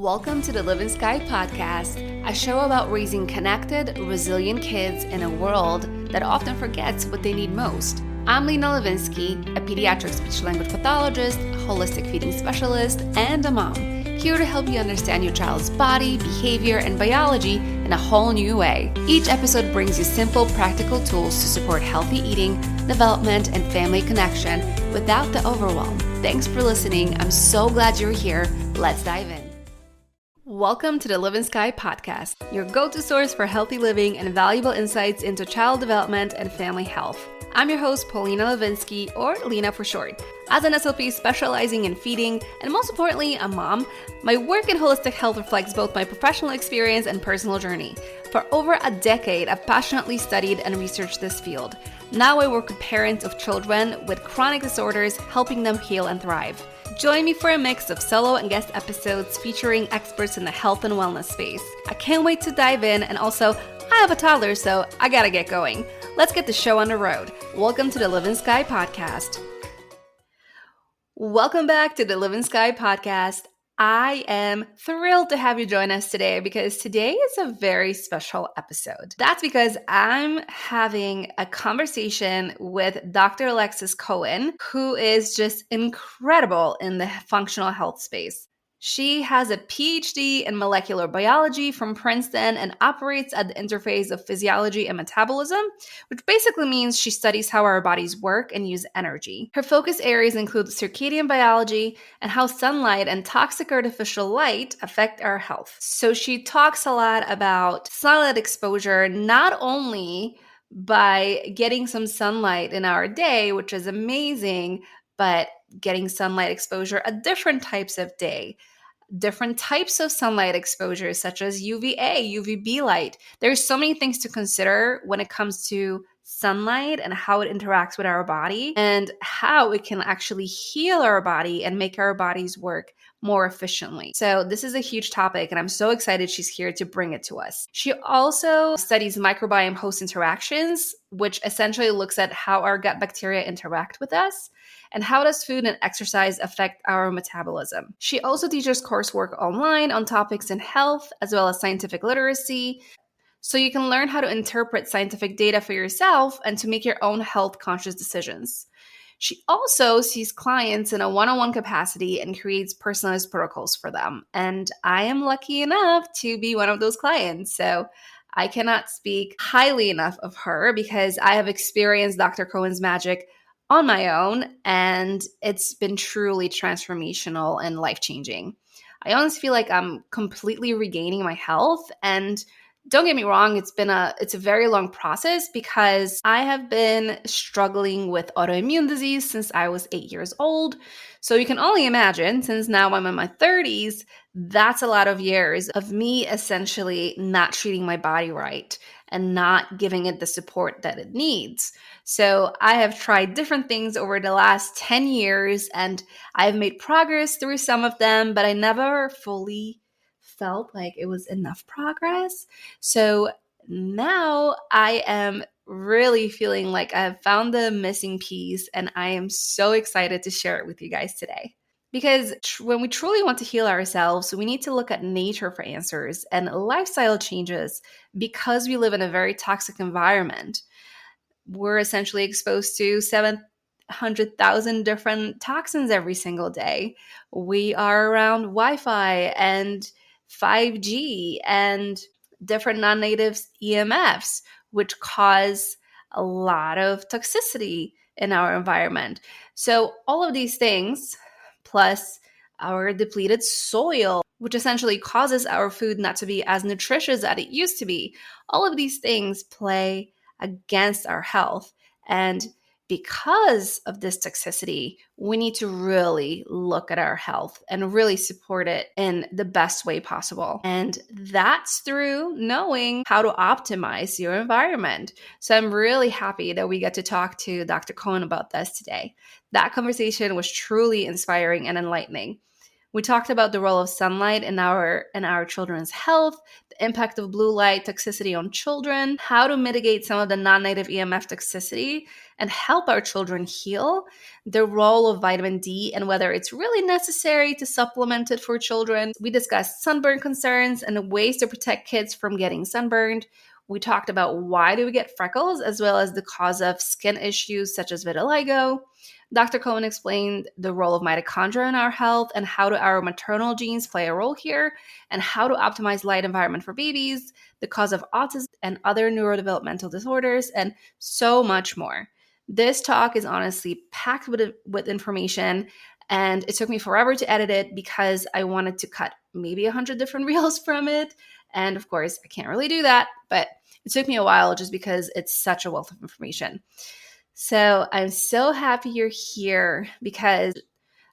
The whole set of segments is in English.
Welcome to the Livin'Sky podcast, a show about raising connected, resilient kids in a world that often forgets what they need most. I'm Lena Livin'Sky, a pediatric speech-language pathologist, holistic feeding specialist, and a mom, here to help you understand your child's body, behavior, and biology in a whole new way. Each episode brings you simple, practical tools to support healthy eating, development, and family connection without the overwhelm. Thanks for listening. I'm so glad you're here. Let's dive in. Welcome to the Livin'Sky podcast, your go-to source for healthy living and valuable insights into child development and family health. I'm your host, Paulina Livin'Sky, or Lena for short. As an SLP specializing in feeding, and most importantly, a mom, my work in holistic health reflects both my professional experience and personal journey. For over a decade, I've passionately studied and researched this field. Now I work with parents of children with chronic disorders, helping them heal and thrive. Join me for a mix of solo and guest episodes featuring experts in the health and wellness space. I can't wait to dive in, and also, I have a toddler, so I gotta get going. Let's get the show on the road. Welcome to the Livin'Sky podcast. Welcome back to the Livin'Sky podcast. I am thrilled to have you join us today because today is a very special episode. That's because I'm having a conversation with Dr. Alexis Cowan, who is just incredible in the functional health space. She has a PhD in molecular biology from Princeton and operates at the interface of physiology and metabolism, which basically means she studies how our bodies work and use energy. Her focus areas include circadian biology and how sunlight and toxic artificial light affect our health. So she talks a lot about sunlight exposure, not only by getting some sunlight in our day, which is amazing, but getting sunlight exposure at different types of day. Different types of sunlight exposure, such as UVA, UVB light. There's so many things to consider when it comes to sunlight and how it interacts with our body and how it can actually heal our body and make our bodies work more efficiently. So this is a huge topic, and I'm so excited she's here to bring it to us. She also studies microbiome-host interactions, which essentially looks at how our gut bacteria interact with us and how does food and exercise affect our metabolism. She also teaches coursework online on topics in health as well as scientific literacy, so you can learn how to interpret scientific data for yourself and to make your own health-conscious decisions. She also sees clients in a one-on-one capacity and creates personalized protocols for them. And I am lucky enough to be one of those clients. So I cannot speak highly enough of her because I have experienced Dr. Cowan's magic on my own, and it's been truly transformational and life-changing. I honestly feel like I'm completely regaining my health, and don't get me wrong, it's a very long process because I have been struggling with autoimmune disease since I was 8 years old. So you can only imagine, since now I'm in my 30s, that's a lot of years of me essentially not treating my body right and not giving it the support that it needs. So I have tried different things over the last 10 years, and I've made progress through some of them, but I never fully felt like it was enough progress. So now I am really feeling like I have found the missing piece, and I am so excited to share it with you guys today. Because when we truly want to heal ourselves, we need to look at nature for answers and lifestyle changes because we live in a very toxic environment. We're essentially exposed to 700,000 different toxins every single day. We are around Wi-Fi and 5G and different non-native EMFs, which cause a lot of toxicity in our environment. So all of these things, plus our depleted soil, which essentially causes our food not to be as nutritious as it used to be, all of these things play against our health. And because of this toxicity, we need to really look at our health and really support it in the best way possible. And that's through knowing how to optimize your environment. So I'm really happy that we get to talk to Dr. Cowan about this today. That conversation was truly inspiring and enlightening. We talked about the role of sunlight in our children's health, the impact of blue light toxicity on children, how to mitigate some of the non-native EMF toxicity and help our children heal, the role of vitamin D and whether it's really necessary to supplement it for children. We discussed sunburn concerns and ways to protect kids from getting sunburned. We talked about why do we get freckles, as well as the cause of skin issues such as vitiligo. Dr. Cowan explained the role of mitochondria in our health and how do our maternal genes play a role here, and how to optimize light environment for babies, the cause of autism and other neurodevelopmental disorders, and so much more. This talk is honestly packed with information, and it took me forever to edit it because I wanted to cut maybe 100 different reels from it. And of course, I can't really do that, but it took me a while just because it's such a wealth of information. So I'm so happy you're here because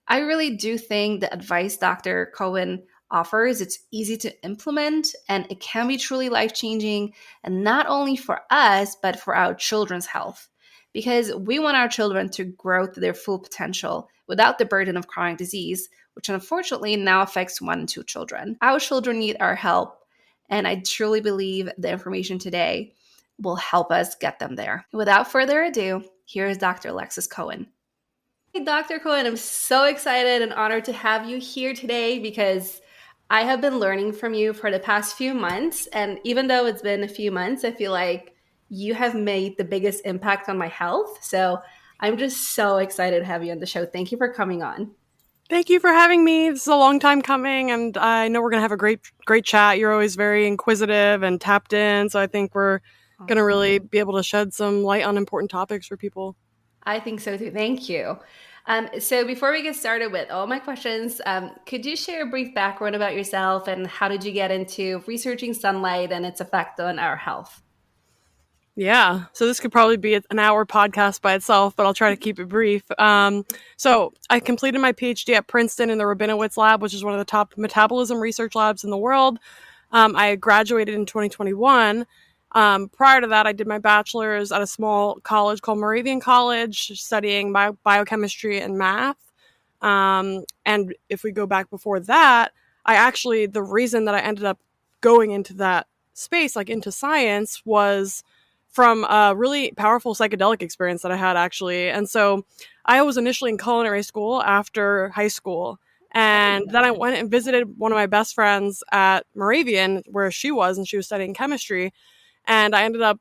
I really do think the advice Dr. Cowan offers, it's easy to implement and it can be truly life-changing, and not only for us, but for our children's health. Because we want our children to grow to their full potential without the burden of chronic disease, which unfortunately now affects 1 in 2 children. Our children need our help, and I truly believe the information today will help us get them there. Without further ado, here is Dr. Alexis Cowan. Hey, Dr. Cowan, I'm so excited and honored to have you here today because I have been learning from you for the past few months. And even though it's been a few months, I feel like you have made the biggest impact on my health. So I'm just so excited to have you on the show. Thank you for coming on. Thank you for having me. This is a long time coming, and I know we're going to have a great chat. You're always very inquisitive and tapped in, so I think we're going to really be able to shed some light on important topics for people. I think so too. Thank you. So before we get started with all my questions, could you share a brief background about yourself and how did you get into researching sunlight and its effect on our health? Yeah, so this could probably be an hour podcast by itself, but I'll try to keep it brief. So I completed my PhD at Princeton in the Rabinowitz lab, which is one of the top metabolism research labs in the world. I graduated in 2021. Prior to that, I did my bachelor's at a small college called Moravian College, studying biochemistry and math. And if we go back before that, the reason that I ended up going into that space, like into science, was from a really powerful psychedelic experience that I had, actually. And so I was initially in culinary school after high school. And then I went and visited one of my best friends at Moravian, where she was, and she was studying chemistry. And I ended up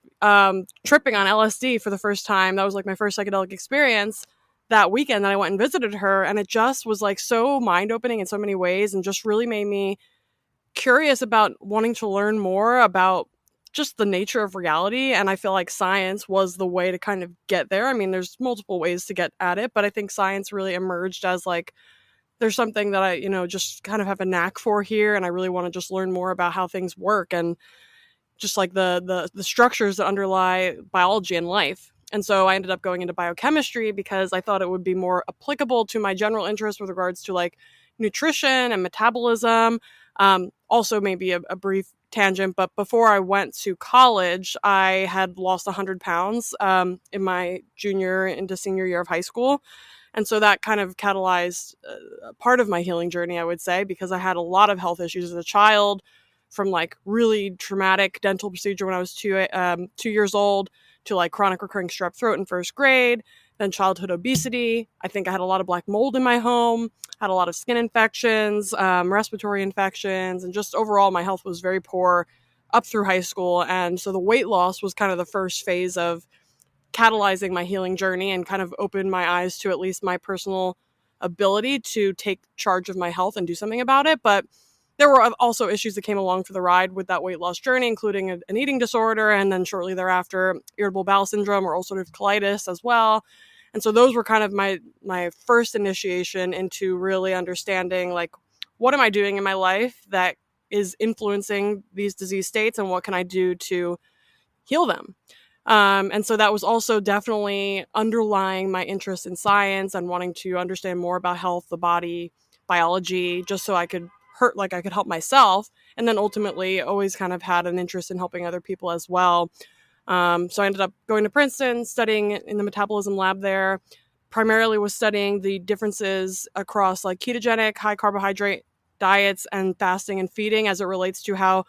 tripping on LSD for the first time. That was like my first psychedelic experience that weekend that I went and visited her. And it just was like so mind-opening in so many ways, and just really made me curious about wanting to learn more about just the nature of reality. And I feel like science was the way to kind of get there. I mean, there's multiple ways to get at it, but I think science really emerged as like, there's something that I, just kind of have a knack for here. And I really want to just learn more about how things work and just like the structures that underlie biology and life. And so I ended up going into biochemistry because I thought it would be more applicable to my general interest with regards to like nutrition and metabolism. Also maybe a brief tangent, but before I went to college, I had lost 100 pounds in my junior into senior year of high school. And so that kind of catalyzed part of my healing journey, I would say, because I had a lot of health issues as a child, from like really traumatic dental procedure when I was 2 years old to like chronic recurring strep throat in first grade, then childhood obesity. I think I had a lot of black mold in my home, had a lot of skin infections, respiratory infections, and just overall my health was very poor up through high school. And so the weight loss was kind of the first phase of catalyzing my healing journey and kind of opened my eyes to at least my personal ability to take charge of my health and do something about it. But there were also issues that came along for the ride with that weight loss journey, including an eating disorder, and then shortly thereafter, irritable bowel syndrome or ulcerative colitis as well. And so those were kind of my first initiation into really understanding, like, what am I doing in my life that is influencing these disease states, and what can I do to heal them? And so that was also definitely underlying my interest in science and wanting to understand more about health, the body, biology, just so I could help myself. And then ultimately always kind of had an interest in helping other people as well. So I ended up going to Princeton, studying in the metabolism lab there. Primarily was studying the differences across like ketogenic, high carbohydrate diets and fasting and feeding as it relates to how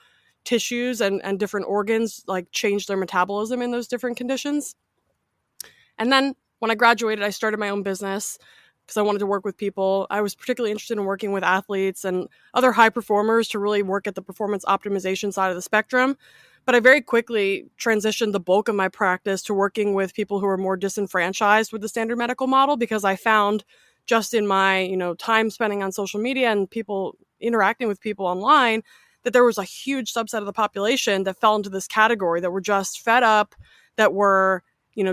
tissues and different organs like change their metabolism in those different conditions. And then when I graduated, I started my own business because I wanted to work with people. I was particularly interested in working with athletes and other high performers to really work at the performance optimization side of the spectrum. But I very quickly transitioned the bulk of my practice to working with people who are more disenfranchised with the standard medical model, because I found just in my, time spending on social media and people interacting with people online, that there was a huge subset of the population that fell into this category, that were just fed up, that were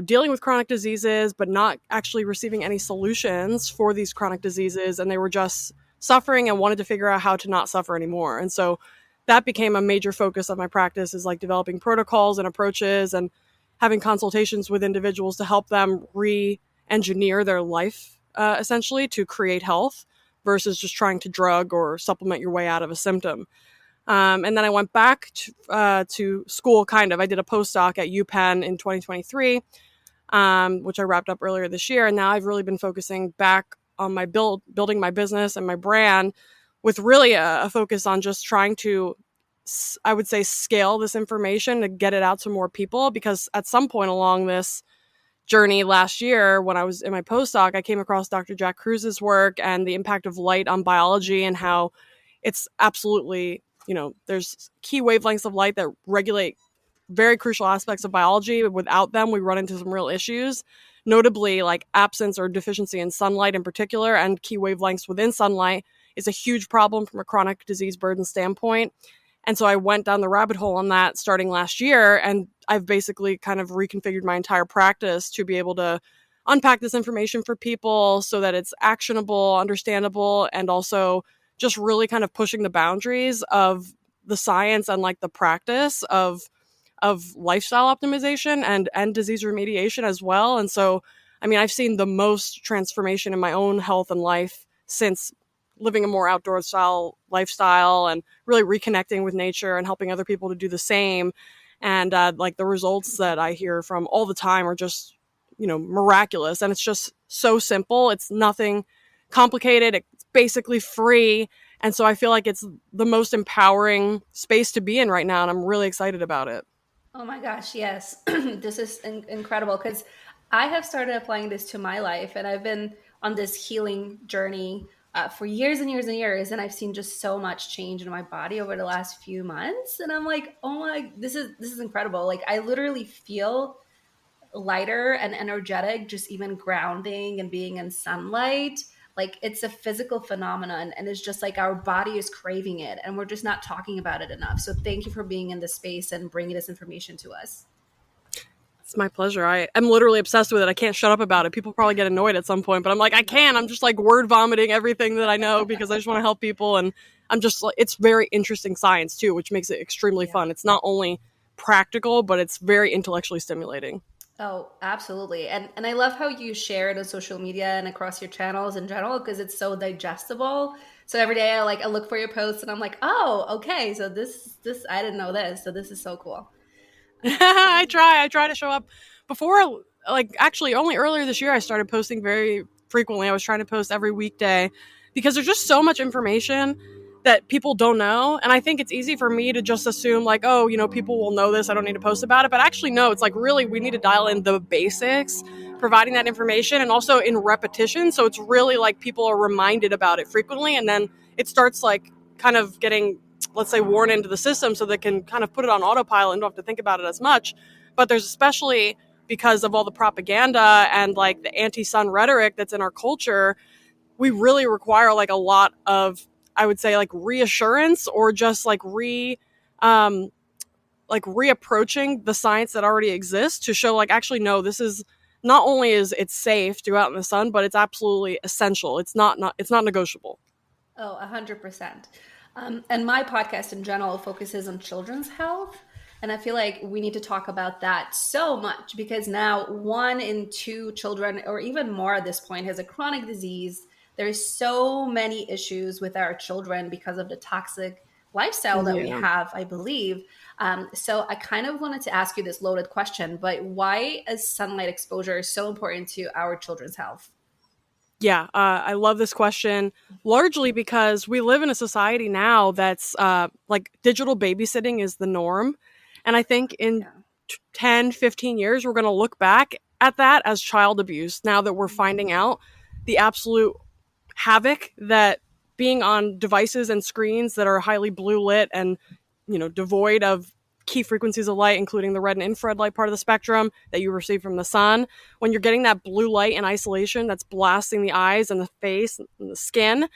dealing with chronic diseases, but not actually receiving any solutions for these chronic diseases. And they were just suffering and wanted to figure out how to not suffer anymore. And so that became a major focus of my practice, is like developing protocols and approaches and having consultations with individuals to help them re-engineer their life, essentially, to create health versus just trying to drug or supplement your way out of a symptom. And then I went back to school, kind of. I did a postdoc at UPenn in 2023, which I wrapped up earlier this year. And now I've really been focusing back on my building my business and my brand, with really a focus on just trying to, I would say, scale this information to get it out to more people. Because at some point along this journey last year, when I was in my postdoc, I came across Dr. Jack Kruse's work and the impact of light on biology, and how it's absolutely, there's key wavelengths of light that regulate very crucial aspects of biology. Without them, we run into some real issues, notably like absence or deficiency in sunlight in particular, and key wavelengths within sunlight is a huge problem from a chronic disease burden standpoint. And so I went down the rabbit hole on that starting last year, and I've basically kind of reconfigured my entire practice to be able to unpack this information for people so that it's actionable, understandable, and also just really kind of pushing the boundaries of the science and like the practice of lifestyle optimization and disease remediation as well. And so, I mean, I've seen the most transformation in my own health and life since living a more outdoor style lifestyle and really reconnecting with nature and helping other people to do the same. And like the results that I hear from all the time are just, miraculous. And it's just so simple. It's nothing complicated. It's basically free. And so I feel like it's the most empowering space to be in right now. And I'm really excited about it. Oh my gosh, yes. This is incredible, because I have started applying this to my life, and I've been on this healing journey for years and years and years, and I've seen just so much change in my body over the last few months. And I'm like, oh my, this is incredible. Like, I literally feel lighter and energetic, just even grounding and being in sunlight. Like, it's a physical phenomenon, and it's just like our body is craving it, and we're just not talking about it enough. So thank you for being in this space and bringing this information to us. It's my pleasure. I'm literally obsessed with it. I can't shut up about it. People probably get annoyed at some point, but I'm like, I can't. I'm just like word vomiting everything that I know because I just want to help people. And I'm just like, it's very interesting science too, which makes it extremely fun. It's not only practical, but it's very intellectually stimulating. Oh, absolutely. And I love how you share it on social media and across your channels in general, because it's so digestible. So every day I look for your posts and I'm like, oh, okay. So this I didn't know this. So this is so cool. I try to show up before, like actually only earlier this year, I started posting very frequently. I was trying to post every weekday because there's just so much information that people don't know. And I think it's easy for me to just assume like, oh, people will know this, I don't need to post about it. But actually, no, it's like really, we need to dial in the basics, providing that information, and also in repetition. So it's really like people are reminded about it frequently. And then it starts like kind of getting, let's say, worn into the system so they can kind of put it on autopilot and don't have to think about it as much. But there's, especially because of all the propaganda and like the anti-sun rhetoric that's in our culture, we really require like a lot of, I would say, like reassurance, or just like reapproaching the science that already exists to show like, actually, no, this is not only is it safe to go out in the sun, but it's absolutely essential. It's not negotiable. Oh, 100%. And my podcast in general focuses on children's health. And I feel like we need to talk about that so much, because now 1 in 2 children, or even more at this point, has a chronic disease. There's so many issues with our children because of the toxic lifestyle that we have, I believe. So I kind of wanted to ask you this loaded question, but why is sunlight exposure so important to our children's health? Yeah, I love this question, largely because we live in a society now that's like digital babysitting is the norm. And I think in Yeah. 10, 15 years, we're going to look back at that as child abuse now that we're finding out the absolute havoc that being on devices and screens that are highly blue lit and, devoid of key frequencies of light, including the red and infrared light part of the spectrum that you receive from the sun. When you're getting that blue light in isolation that's blasting the eyes and the face and the skin,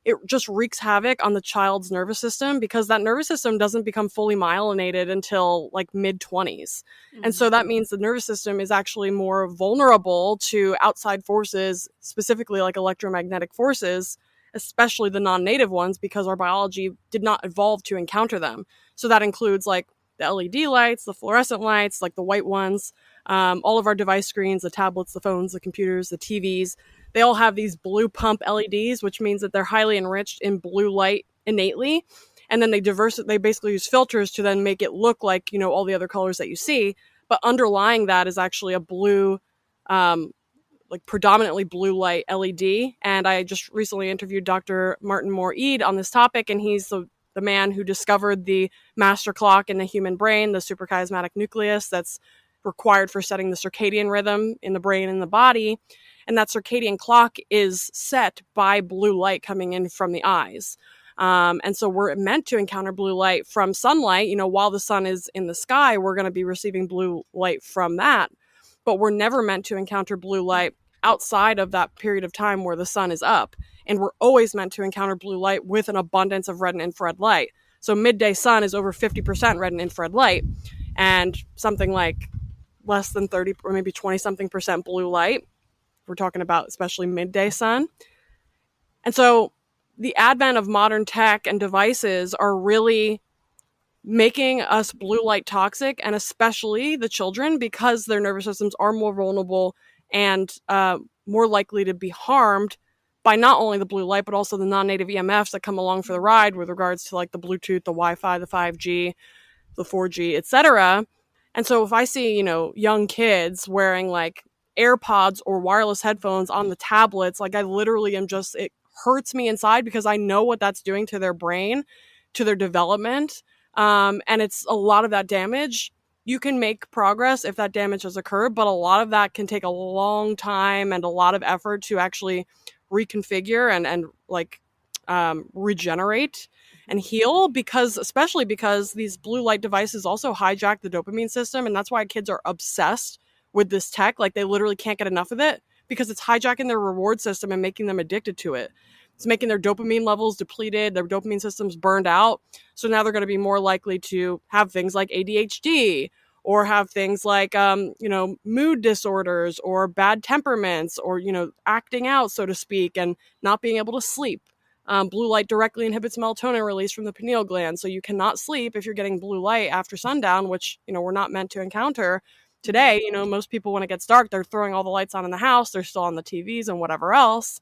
it just wreaks havoc on the child's nervous system because that nervous system doesn't become fully myelinated until like mid 20s. And so that means the nervous system is actually more vulnerable to outside forces, specifically like electromagnetic forces, especially the non-native ones, because our biology did not evolve to encounter them. So that includes like the LED lights, the fluorescent lights, like the white ones, all of our device screens, the tablets, the phones, the computers, the TVs. They all have these blue pump LEDs, which means that they're highly enriched in blue light innately. And then they basically use filters to then make it look like, all the other colors that you see. But underlying that is actually a blue, like predominantly blue light LED. And I just recently interviewed Dr. Martin Moore-Eid on this topic, and he's the man who discovered the master clock in the human brain, the suprachiasmatic nucleus that's required for setting the circadian rhythm in the brain and the body. And that circadian clock is set by blue light coming in from the eyes. And so we're meant to encounter blue light from sunlight. While the sun is in the sky, we're going to be receiving blue light from that. But we're never meant to encounter blue light outside of that period of time where the sun is up. And we're always meant to encounter blue light with an abundance of red and infrared light. So midday sun is over 50% red and infrared light, and something like less than 30 or maybe 20 something percent blue light. We're talking about especially midday sun. And so the advent of modern tech and devices are really making us blue light toxic, and especially the children, because their nervous systems are more vulnerable and more likely to be harmed by not only the blue light, but also the non-native EMFs that come along for the ride with regards to like the Bluetooth, the Wi-Fi, the 5G, the 4G, etc. And so if I see, young kids wearing like AirPods or wireless headphones on the tablets, like I literally am just, it hurts me inside because I know what that's doing to their brain, to their development. And it's a lot of that damage. You can make progress if that damage has occurred, but a lot of that can take a long time and a lot of effort to actually reconfigure and regenerate and heal, especially because these blue light devices also hijack the dopamine system. And that's why kids are obsessed with this tech. Like they literally can't get enough of it because it's hijacking their reward system and making them addicted to it. It's making their dopamine levels depleted, their dopamine systems burned out. So now they're going to be more likely to have things like ADHD or have things like, mood disorders or bad temperaments or, acting out, so to speak, and not being able to sleep. Blue light directly inhibits melatonin release from the pineal gland. So you cannot sleep if you're getting blue light after sundown, which, we're not meant to encounter today. Most people, when it gets dark, they're throwing all the lights on in the house. They're still on the TVs and whatever else.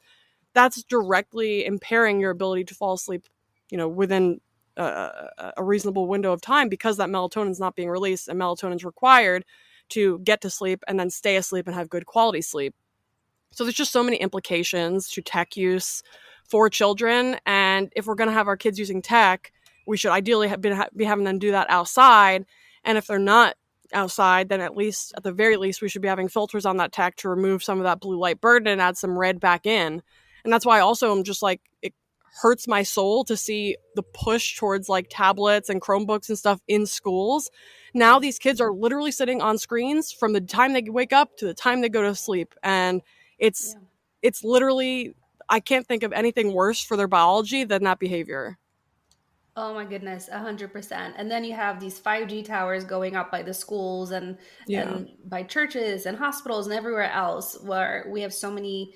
That's directly impairing your ability to fall asleep, within a reasonable window of time because that melatonin is not being released, and melatonin is required to get to sleep and then stay asleep and have good quality sleep. So there's just so many implications to tech use for children. And if we're going to have our kids using tech, we should ideally be having them do that outside. And if they're not outside, then at the very least, we should be having filters on that tech to remove some of that blue light burden and add some red back in. And that's why also I'm just like, it hurts my soul to see the push towards like tablets and Chromebooks and stuff in schools. Now these kids are literally sitting on screens from the time they wake up to the time they go to sleep. And it's literally, I can't think of anything worse for their biology than that behavior. Oh my goodness, 100%. And then you have these 5G towers going up by the schools and by churches and hospitals and everywhere else where we have so many,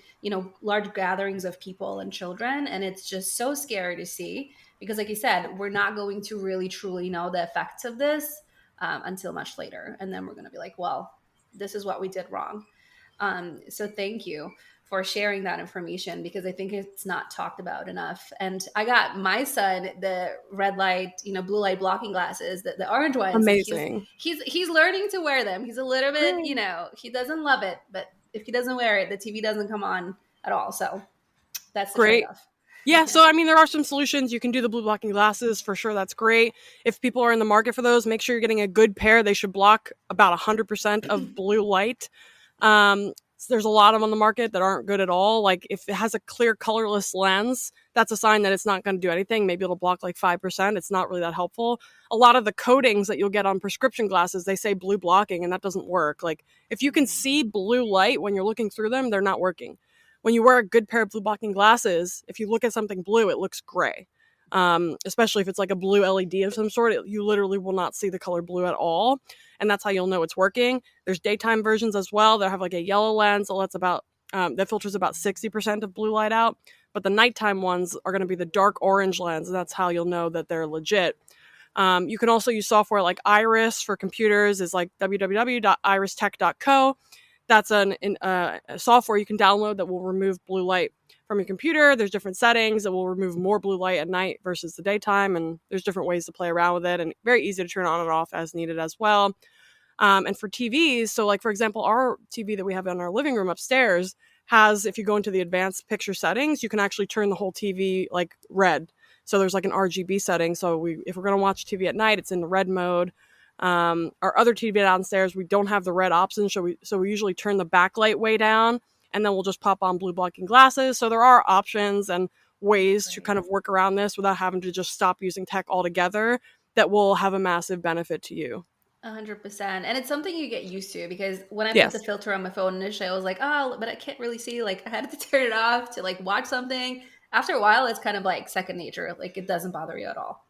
large gatherings of people and children. And it's just so scary to see because like you said, we're not going to really truly know the effects of this until much later. And then we're going to be like, well, this is what we did wrong. So thank you for sharing that information because I think it's not talked about enough. And I got my son the red light, blue light blocking glasses, the orange ones. Amazing. He's learning to wear them. He's a little bit, he doesn't love it, but if he doesn't wear it, the TV doesn't come on at all. So that's the Great. trade-off. Yeah, so I mean, there are some solutions. You can do the blue blocking glasses for sure. That's great. If people are in the market for those, make sure you're getting a good pair. They should block about 100% of blue light. So there's a lot of them on the market that aren't good at all. Like if it has a clear colorless lens, that's a sign that it's not going to do anything. Maybe it'll block like 5%. It's not really that helpful. A lot of the coatings that you'll get on prescription glasses, they say blue blocking, and that doesn't work. Like if you can see blue light when you're looking through them, they're not working. When you wear a good pair of blue blocking glasses, if you look at something blue, it looks gray. Especially if it's like a blue LED of some sort, you literally will not see the color blue at all. And that's how you'll know it's working. There's daytime versions as well that have like a yellow lens that lets that filters about 60% of blue light out. But the nighttime ones are going to be the dark orange lens, and that's how you'll know that they're legit. You can also use software like Iris for computers, is like www.iristech.co. That's a software you can download that will remove blue light from your computer. There's different settings that will remove more blue light at night versus the daytime, and there's different ways to play around with it, and very easy to turn on and off as needed as well. And for TVs, so like for example, our TV that we have in our living room upstairs has, if you go into the advanced picture settings, you can actually turn the whole TV like red. So there's like an RGB setting. So if we're going to watch TV at night, it's in the red mode. Our other TV downstairs, we don't have the red option, so we usually turn the backlight way down, and then we'll just pop on blue blocking glasses. So there are options and ways to kind of work around this without having to just stop using tech altogether that will have a massive benefit to you. 100%. And it's something you get used to, because when I Yes. put the filter on my phone initially, I was like, oh, but I can't really see. Like I had to turn it off to like watch something. After a while, it's kind of like second nature. Like it doesn't bother you at all.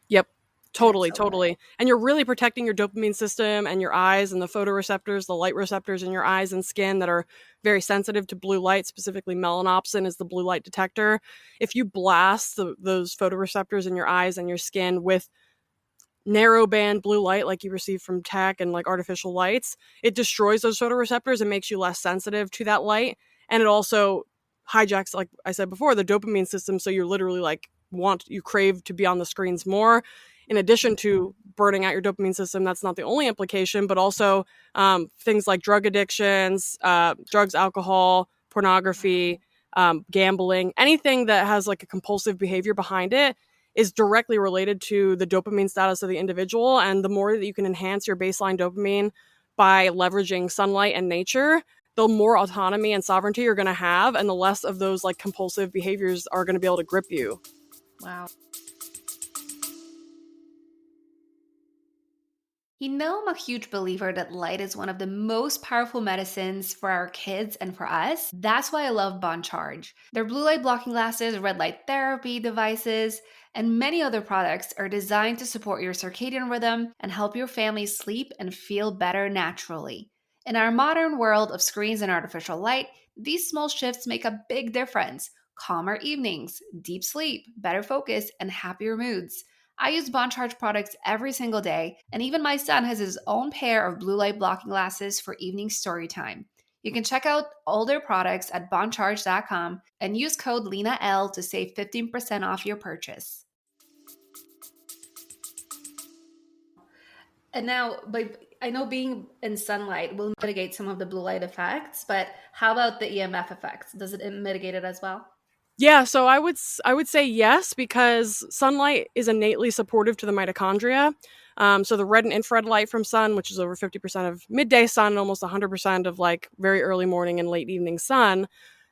Yep. Totally, So totally. And you're really protecting your dopamine system and your eyes and the photoreceptors, the light receptors in your eyes and skin that are very sensitive to blue light. Specifically, melanopsin is the blue light detector. If you blast those photoreceptors in your eyes and your skin with narrow band blue light like you receive from tech and like artificial lights, it destroys those photoreceptors and makes you less sensitive to that light. And it also hijacks, like I said before, the dopamine system. So you're literally like you crave to be on the screens more. In addition to burning out your dopamine system, that's not the only implication, but also things like drug addictions, drugs, alcohol, pornography, gambling, anything that has like a compulsive behavior behind it is directly related to the dopamine status of the individual. And the more that you can enhance your baseline dopamine by leveraging sunlight and nature, the more autonomy and sovereignty you're going to have, and the less of those like compulsive behaviors are going to be able to grip you. Wow. You know, I'm a huge believer that light is one of the most powerful medicines for our kids and for us. That's why I love Bon Charge. Their blue light blocking glasses, red light therapy devices, and many other products are designed to support your circadian rhythm and help your family sleep and feel better naturally. In our modern world of screens and artificial light, these small shifts make a big difference. Calmer evenings, deep sleep, better focus, and happier moods. I use Bon Charge products every single day, and even my son has his own pair of blue light blocking glasses for evening story time. You can check out all their products at boncharge.com and use code LENAL to save 15% off your purchase. And now, I know being in sunlight will mitigate some of the blue light effects, but how about the EMF effects? Does it mitigate it as well? Yeah, so I would say yes, because sunlight is innately supportive to the mitochondria. So the red and infrared light from sun, which is over 50% of midday sun and almost 100% of like very early morning and late evening sun,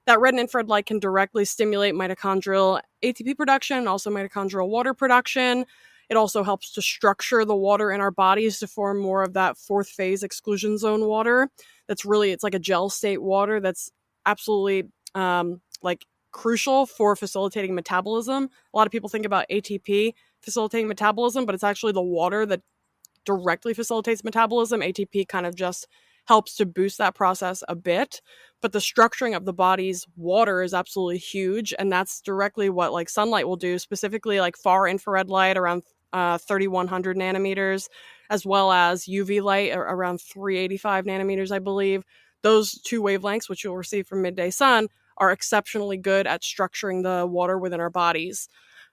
that red and infrared light can directly stimulate mitochondrial ATP production and also mitochondrial water production. It also helps to structure the water in our bodies to form more of that fourth phase exclusion zone water. It's like a gel state water that's absolutely like crucial for facilitating metabolism. A lot of people think about ATP facilitating metabolism, but it's actually the water that directly facilitates metabolism. ATP kind of just helps to boost that process a bit, but the structuring of the body's water is absolutely huge, and that's directly what like sunlight will do, specifically like far infrared light around 3100 nanometers, as well as UV light around 385 nanometers, I believe. Those two wavelengths, which you'll receive from midday sun, are exceptionally good at structuring the water within our bodies.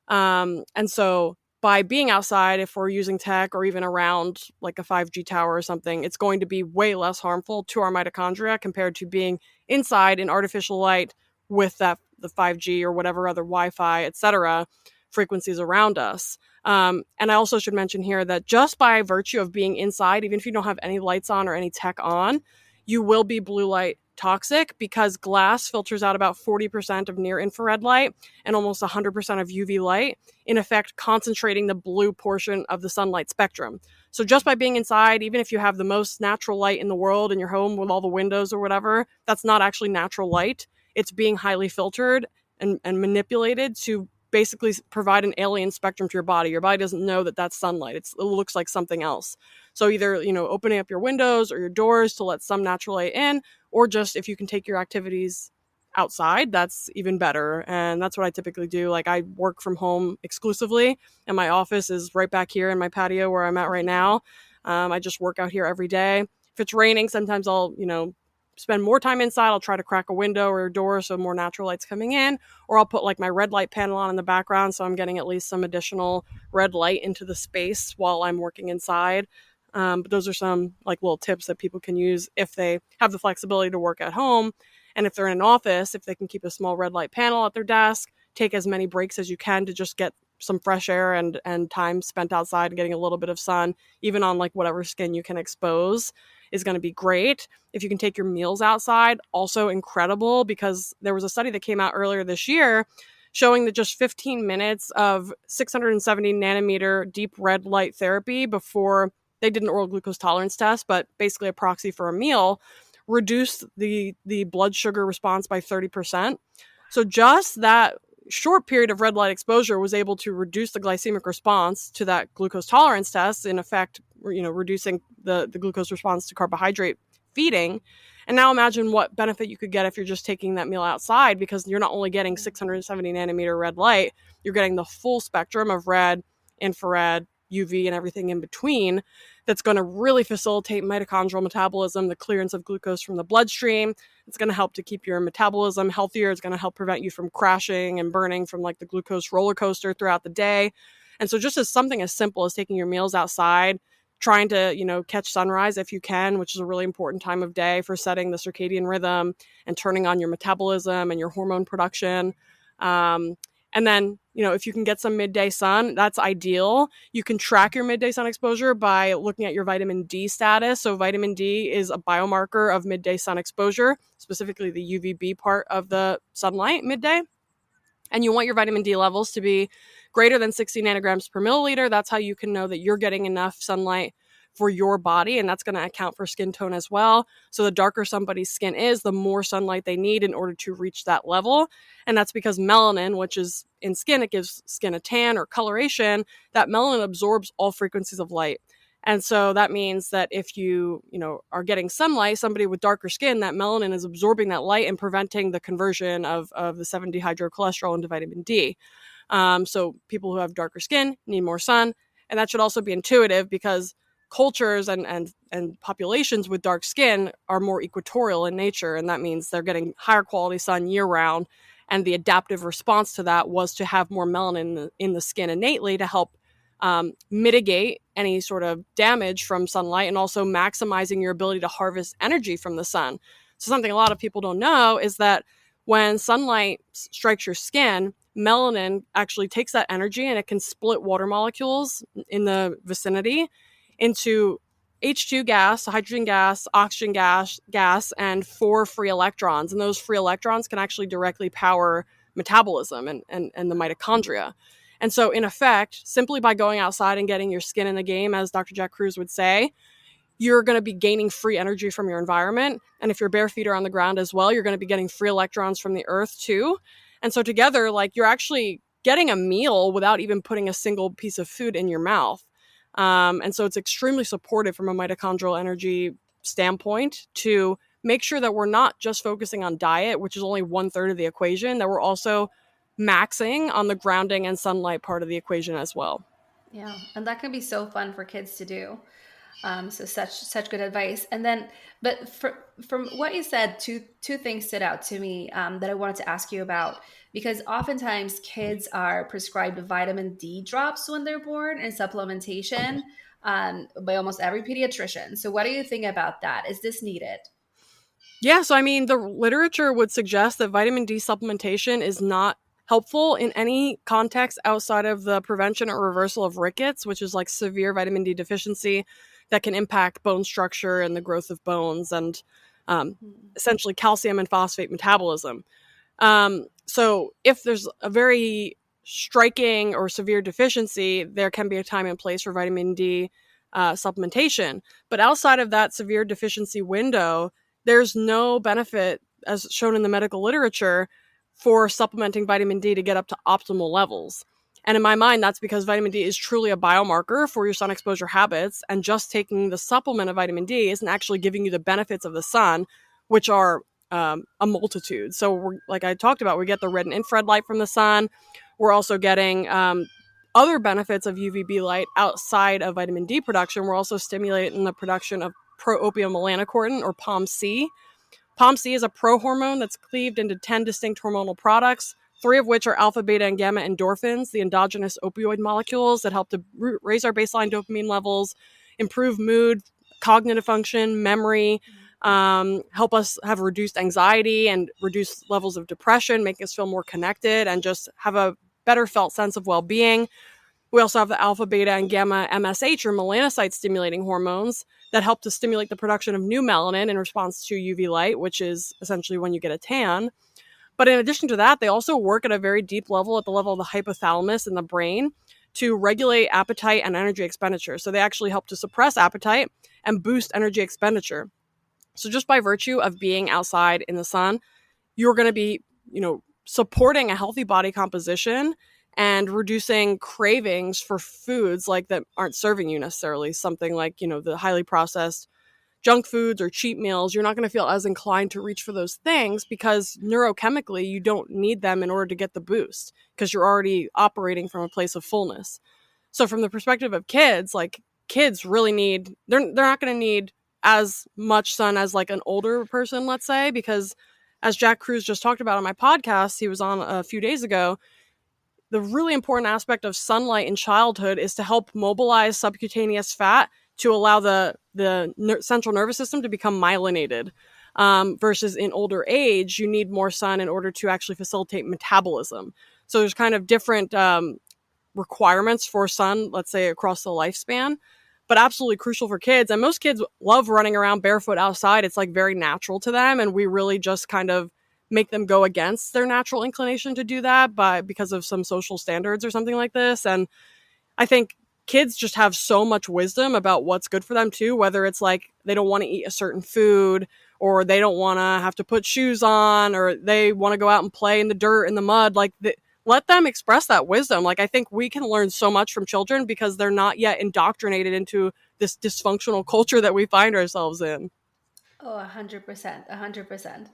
And so by being outside, if we're using tech or even around like a 5G tower or something, it's going to be way less harmful to our mitochondria compared to being inside in artificial light with the 5G or whatever other Wi-Fi, etc., frequencies around us. And I also should mention here that just by virtue of being inside, even if you don't have any lights on or any tech on, you will be blue light toxic because glass filters out about 40% of near infrared light and almost 100% of UV light, in effect concentrating the blue portion of the sunlight spectrum. So just by being inside, even if you have the most natural light in the world in your home with all the windows or whatever, that's not actually natural light. It's being highly filtered and manipulated to basically provide an alien spectrum to your body. Your body doesn't know that that's sunlight. It looks like something else. So either, opening up your windows or your doors to let some natural light in, or just if you can take your activities outside, that's even better. And that's what I typically do. Like, I work from home exclusively, and my office is right back here in my patio where I'm at right now. I just work out here every day. If it's raining, sometimes I'll, spend more time inside. I'll try to crack a window or a door so more natural light's coming in, or I'll put like my red light panel on in the background so I'm getting at least some additional red light into the space while I'm working inside. But those are some like little tips that people can use if they have the flexibility to work at home. And if they're in an office, if they can keep a small red light panel at their desk, take as many breaks as you can to just get some fresh air and time spent outside and getting a little bit of sun, even on like whatever skin you can expose, is going to be great. If you can take your meals outside, also incredible, because there was a study that came out earlier this year showing that just 15 minutes of 670 nanometer deep red light therapy before they did an oral glucose tolerance test, but basically a proxy for a meal, reduced the blood sugar response by 30%. So just that short period of red light exposure was able to reduce the glycemic response to that glucose tolerance test, in effect, reducing the glucose response to carbohydrate feeding. And now imagine what benefit you could get if you're just taking that meal outside, because you're not only getting 670 nanometer red light, you're getting the full spectrum of red, infrared, UV, and everything in between. That's going to really facilitate mitochondrial metabolism, the clearance of glucose from the bloodstream. It's going to help to keep your metabolism healthier. It's going to help prevent you from crashing and burning from like the glucose roller coaster throughout the day. And so just as something as simple as taking your meals outside, trying to, catch sunrise if you can, which is a really important time of day for setting the circadian rhythm and turning on your metabolism and your hormone production. And then, if you can get some midday sun, that's ideal. You can track your midday sun exposure by looking at your vitamin D status. So vitamin D is a biomarker of midday sun exposure, specifically the UVB part of the sunlight midday. And you want your vitamin D levels to be greater than 60 nanograms per milliliter. That's how you can know that you're getting enough sunlight for your body, and that's going to account for skin tone as well. So the darker somebody's skin is, the more sunlight they need in order to reach that level. And that's because melanin, which is in skin, it gives skin a tan or coloration, that melanin absorbs all frequencies of light. And so that means that if you, are getting sunlight, somebody with darker skin, that melanin is absorbing that light and preventing the conversion of the 7-dehydrocholesterol into vitamin D. So people who have darker skin need more sun. And that should also be intuitive, because cultures and populations with dark skin are more equatorial in nature. And that means they're getting higher quality sun year round. And the adaptive response to that was to have more melanin in the skin innately to help mitigate any sort of damage from sunlight, and also maximizing your ability to harvest energy from the sun. So something a lot of people don't know is that when sunlight strikes your skin, melanin actually takes that energy and it can split water molecules in the vicinity into H2 gas, hydrogen gas, oxygen gas, and 4 free electrons. And those free electrons can actually directly power metabolism and the mitochondria. And so, in effect, simply by going outside and getting your skin in the game, as Dr. Jack Kruse would say, you're going to be gaining free energy from your environment. And if your bare feet are on the ground as well, you're going to be getting free electrons from the earth too. And so together, like, you're actually getting a meal without even putting a single piece of food in your mouth. And so it's extremely supportive from a mitochondrial energy standpoint to make sure that we're not just focusing on diet, which is only 1/3 of the equation, that we're also maxing on the grounding and sunlight part of the equation as well. Yeah, and that can be so fun for kids to do. So such good advice. And then, but from what you said, two things stood out to me that I wanted to ask you about, because oftentimes kids are prescribed vitamin D drops when they're born and supplementation by almost every pediatrician. So what do you think about that? Is this needed? Yeah, so I mean, the literature would suggest that vitamin D supplementation is not helpful in any context outside of the prevention or reversal of rickets, which is like severe vitamin D deficiency that can impact bone structure and the growth of bones and essentially calcium and phosphate metabolism. So if there's a very striking or severe deficiency, there can be a time and place for vitamin D supplementation. But outside of that severe deficiency window, there's no benefit, as shown in the medical literature, for supplementing vitamin D to get up to optimal levels. And in my mind, that's because vitamin D is truly a biomarker for your sun exposure habits, and just taking the supplement of vitamin D isn't actually giving you the benefits of the sun, which are a multitude. So like I talked about, we get the red and infrared light from the sun. We're also getting other benefits of UVB light outside of vitamin D production. We're also stimulating the production of pro-opiomelanocortin, or POMC. POMC is a prohormone that's cleaved into 10 distinct hormonal products, 3 of which are alpha, beta, and gamma endorphins, the endogenous opioid molecules that help to raise our baseline dopamine levels, improve mood, cognitive function, memory, help us have reduced anxiety and reduced levels of depression, make us feel more connected, and just have a better felt sense of well-being. We also have the alpha, beta, and gamma MSH, or melanocyte-stimulating hormones, that help to stimulate the production of new melanin in response to UV light, which is essentially when you get a tan. But in addition to that, they also work at a very deep level, at the level of the hypothalamus in the brain, to regulate appetite and energy expenditure. So they actually help to suppress appetite and boost energy expenditure. So just by virtue of being outside in the sun, you're going to be, supporting a healthy body composition and reducing cravings for foods like that aren't serving you necessarily. Something like, the highly processed junk foods or cheat meals. You're not going to feel as inclined to reach for those things because neurochemically you don't need them in order to get the boost, because you're already operating from a place of fullness. So from the perspective of kids, like, kids really need, they're not going to need as much sun as like an older person, let's say, because as Jack Cruz just talked about on my podcast, he was on a few days ago, the really important aspect of sunlight in childhood is to help mobilize subcutaneous fat to allow the central nervous system to become myelinated. Versus in older age, you need more sun in order to actually facilitate metabolism. So there's kind of different requirements for sun, let's say, across the lifespan, but absolutely crucial for kids. And most kids love running around barefoot outside. It's like very natural to them. And we really just kind of make them go against their natural inclination to do that because of some social standards or something like this. And I think kids just have so much wisdom about what's good for them too, whether it's like they don't want to eat a certain food, or they don't want to have to put shoes on, or they want to go out and play in the dirt, in the mud. Like, let them express that wisdom. Like, I think we can learn so much from children because they're not yet indoctrinated into this dysfunctional culture that we find ourselves in. Oh, 100%, 100%.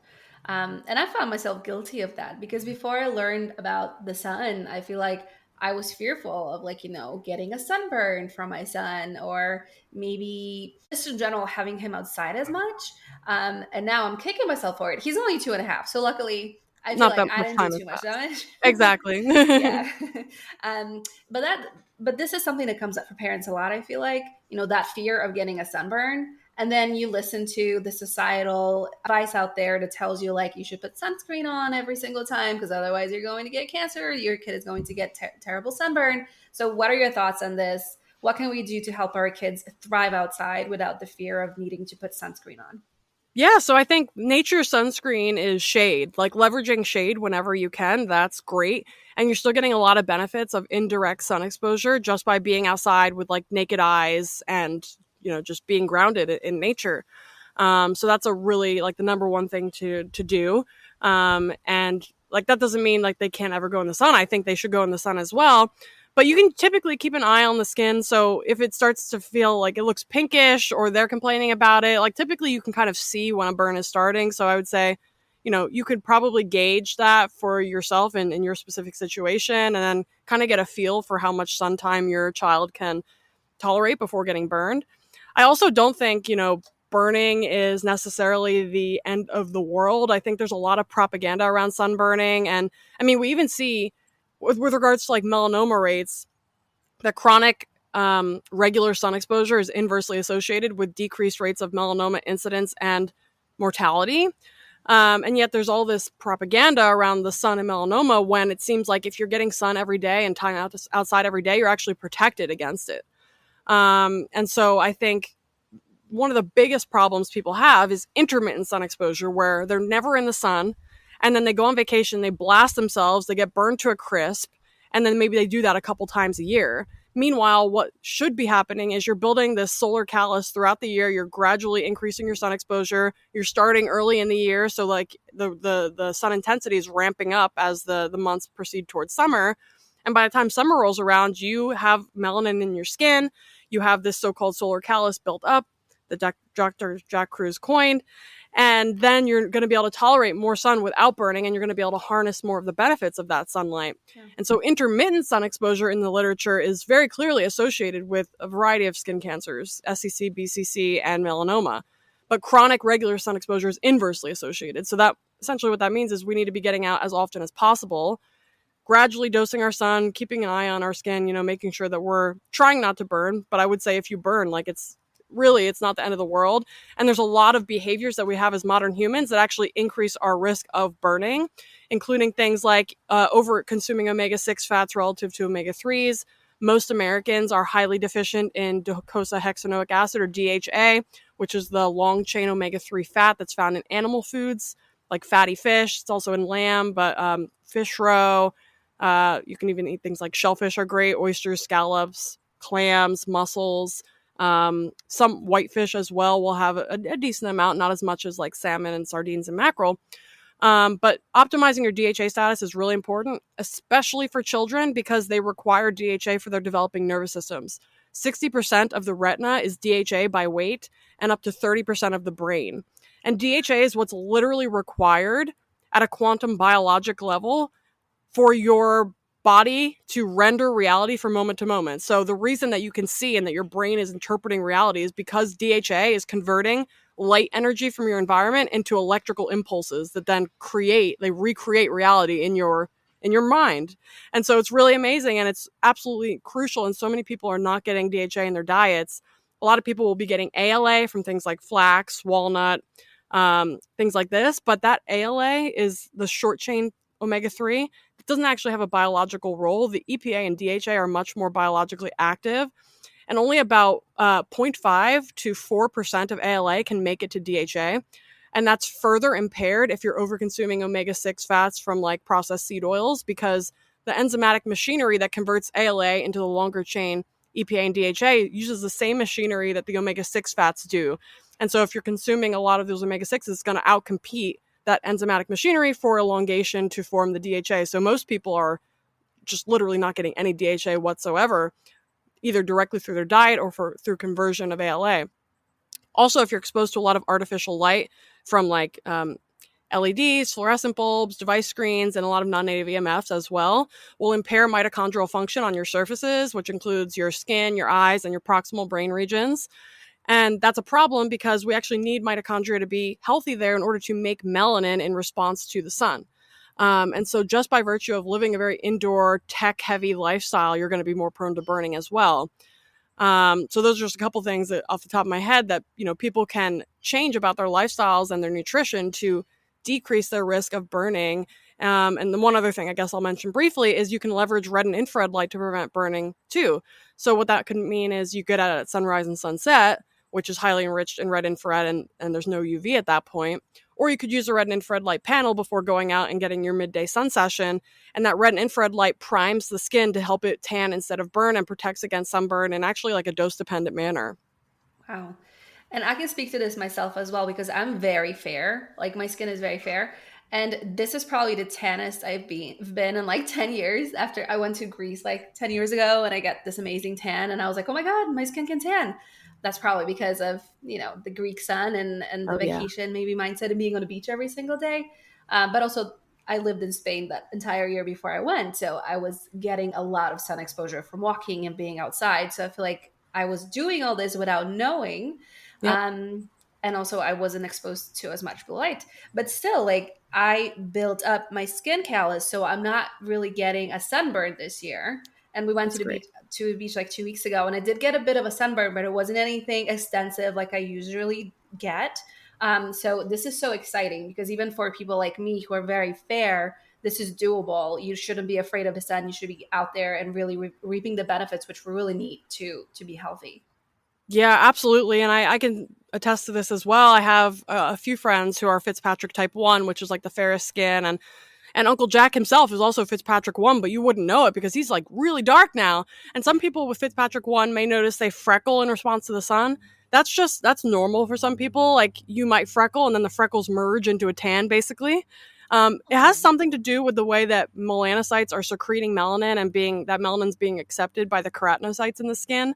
And I found myself guilty of that because before I learned about the sun, I feel like I was fearful of, like, getting a sunburn from my son, or maybe just in general having him outside as much. And now I'm kicking myself for it. He's only 2.5. So luckily I feel Not like that I much didn't do time too has much damage. Exactly. Yeah. um, but this is something that comes up for parents a lot. I feel like, that fear of getting a sunburn. And then you listen to the societal advice out there that tells you, like, you should put sunscreen on every single time because otherwise you're going to get cancer. Your kid is going to get terrible sunburn. So what are your thoughts on this? What can we do to help our kids thrive outside without the fear of needing to put sunscreen on? Yeah, so I think nature sunscreen is shade. Like, leveraging shade whenever you can, that's great. And you're still getting a lot of benefits of indirect sun exposure just by being outside with like naked eyes and, just being grounded in nature. So that's a really, like, the number one thing to do. And like, that doesn't mean like they can't ever go in the sun. I think they should go in the sun as well. But you can typically keep an eye on the skin. So if it starts to feel like it looks pinkish or they're complaining about it, like, typically you can kind of see when a burn is starting. So I would say, you could probably gauge that for yourself and in your specific situation, and then kind of get a feel for how much sun time your child can tolerate before getting burned. I also don't think, burning is necessarily the end of the world. I think there's a lot of propaganda around sunburning. And I mean, we even see with regards to like melanoma rates, that chronic regular sun exposure is inversely associated with decreased rates of melanoma incidence and mortality. And yet there's all this propaganda around the sun and melanoma when it seems like if you're getting sun every day and time outside every day, you're actually protected against it. And so I think one of the biggest problems people have is intermittent sun exposure, where they're never in the sun, and then they go on vacation, they blast themselves, they get burned to a crisp, and then maybe they do that a couple times a year. Meanwhile, what should be happening is you're building this solar callus throughout the year. You're gradually increasing your sun exposure. You're starting early in the year, so like the sun intensity is ramping up as the months proceed towards summer. And by the time summer rolls around, you have melanin in your skin. You have this so-called solar callus built up, that Dr. Jack Kruse coined. And then you're going to be able to tolerate more sun without burning, and you're going to be able to harness more of the benefits of that sunlight. Yeah. And so intermittent sun exposure in the literature is very clearly associated with a variety of skin cancers, SCC, BCC, and melanoma. But chronic regular sun exposure is inversely associated. So that essentially what that means is we need to be getting out as often as possible, gradually dosing our sun, keeping an eye on our skin, making sure that we're trying not to burn. But I would say if you burn, like it's not the end of the world. And there's a lot of behaviors that we have as modern humans that actually increase our risk of burning, including things like over consuming omega-6 fats relative to omega-3s. Most Americans are highly deficient in docosahexaenoic acid, or DHA, which is the long-chain omega-3 fat that's found in animal foods like fatty fish. It's also in lamb, but fish roe. You can even eat things like shellfish are great, oysters, scallops, clams, mussels. Some whitefish as well will have a decent amount, not as much as like salmon and sardines and mackerel. But optimizing your DHA status is really important, especially for children, because they require DHA for their developing nervous systems. 60% of the retina is DHA by weight, and up to 30% of the brain. And DHA is what's literally required at a quantum biologic level for your body to render reality from moment to moment. So the reason that you can see and that your brain is interpreting reality is because DHA is converting light energy from your environment into electrical impulses that then recreate reality in your mind. And so it's really amazing, and it's absolutely crucial. And so many people are not getting DHA in their diets. A lot of people will be getting ALA from things like flax, walnut, things like this. But that ALA is the short chain omega-3. It doesn't actually have a biological role. The EPA and DHA are much more biologically active, and only about 0.5 to 4% of ALA can make it to DHA. And that's further impaired if you're over-consuming omega-6 fats from like processed seed oils, because the enzymatic machinery that converts ALA into the longer chain EPA and DHA uses the same machinery that the omega-6 fats do. And so if you're consuming a lot of those omega-6s, it's going to outcompete that enzymatic machinery for elongation to form the DHA. So most people are just literally not getting any DHA whatsoever, either directly through their diet or through conversion of ALA. Also, if you're exposed to a lot of artificial light from like LEDs, fluorescent bulbs, device screens, and a lot of non-native EMFs as well, will impair mitochondrial function on your surfaces, which includes your skin, your eyes, and your proximal brain regions. And that's a problem because we actually need mitochondria to be healthy there in order to make melanin in response to the sun. And so just by virtue of living a very indoor, tech-heavy lifestyle, you're going to be more prone to burning as well. So those are just a couple things that off the top of my head that, people can change about their lifestyles and their nutrition to decrease their risk of burning. And the one other thing I guess I'll mention briefly is you can leverage red and infrared light to prevent burning too. So what that could mean is you get out at sunrise and sunset, which is highly enriched in red infrared, and there's no UV at that point. Or you could use a red and infrared light panel before going out and getting your midday sun session. And that red and infrared light primes the skin to help it tan instead of burn and protects against sunburn in actually like a dose-dependent manner. Wow. And I can speak to this myself as well because I'm very fair. Like my skin is very fair. And this is probably the tannest I've been in like 10 years after I went to Greece like 10 years ago, and I got this amazing tan. And I was like, oh my God, my skin can tan. That's probably because of, the Greek sun and the vacation, maybe mindset and being on the beach every single day. But also I lived in Spain that entire year before I went. So I was getting a lot of sun exposure from walking and being outside. So I feel like I was doing all this without knowing. Yep. And also I wasn't exposed to as much blue light, but still like I built up my skin callus. So I'm not really getting a sunburn this year. And we went to the beach like 2 weeks ago, and I did get a bit of a sunburn, but it wasn't anything extensive like I usually get. So this is so exciting because even for people like me who are very fair, this is doable. You shouldn't be afraid of the sun. You should be out there and really reaping the benefits, which we really need to be healthy. Yeah, absolutely. And I can attest to this as well. I have a few friends who are Fitzpatrick type 1, which is like the fairest skin. And Uncle Jack himself is also Fitzpatrick 1, but you wouldn't know it because he's like really dark now. And some people with Fitzpatrick 1 may notice they freckle in response to the sun. That's normal for some people. Like you might freckle and then the freckles merge into a tan basically. It has something to do with the way that melanocytes are secreting melanin and that melanin's being accepted by the keratinocytes in the skin.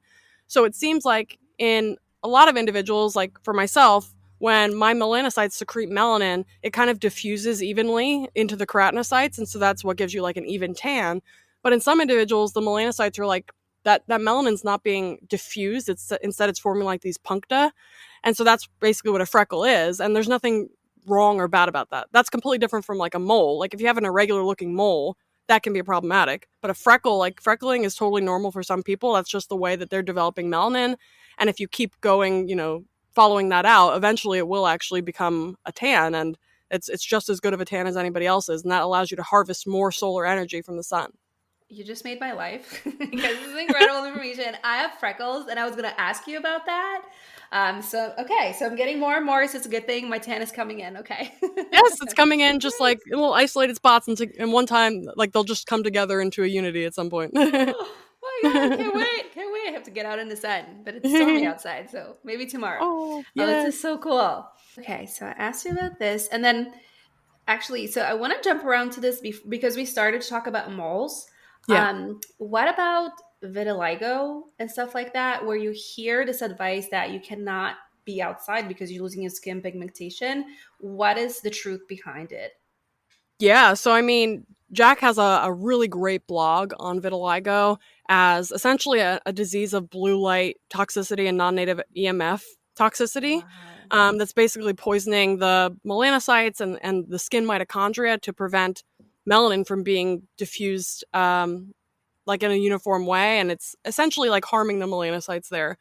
So it seems like in a lot of individuals, like for myself, when my melanocytes secrete melanin, it kind of diffuses evenly into the keratinocytes. And so that's what gives you like an even tan. But in some individuals, the melanocytes are like that melanin's not being diffused. Instead it's forming like these puncta. And so that's basically what a freckle is. And there's nothing wrong or bad about that. That's completely different from like a mole. Like if you have an irregular looking mole, that can be problematic. But a freckle, like freckling is totally normal for some people. That's just the way that they're developing melanin. And if you keep going, following that out, eventually it will actually become a tan, and it's just as good of a tan as anybody else's, and that allows you to harvest more solar energy from the sun. You just made my life because this is incredible information. I have freckles, and I was going to ask you about that. So I'm getting more and more, so it's a good thing my tan is coming in. Okay. Yes, it's coming in just like little isolated spots, and one time, like they'll just come together into a unity at some point. Oh my God, can't wait. I have to get out in the sun, but it's stormy outside, so maybe tomorrow. Oh, Oh, yes. this is so cool. Okay, so I asked you about this, and then actually, so I want to jump around to this because we started to talk about moles. Yeah. What about vitiligo and stuff like that, where you hear this advice that you cannot be outside because you're losing your skin pigmentation? What is the truth behind it? Yeah, so I mean, Jack has a really great blog on vitiligo as essentially a disease of blue light toxicity and non-native EMF toxicity. Wow. That's basically poisoning the melanocytes and the skin mitochondria to prevent melanin from being diffused like in a uniform way, and it's essentially like harming the melanocytes there.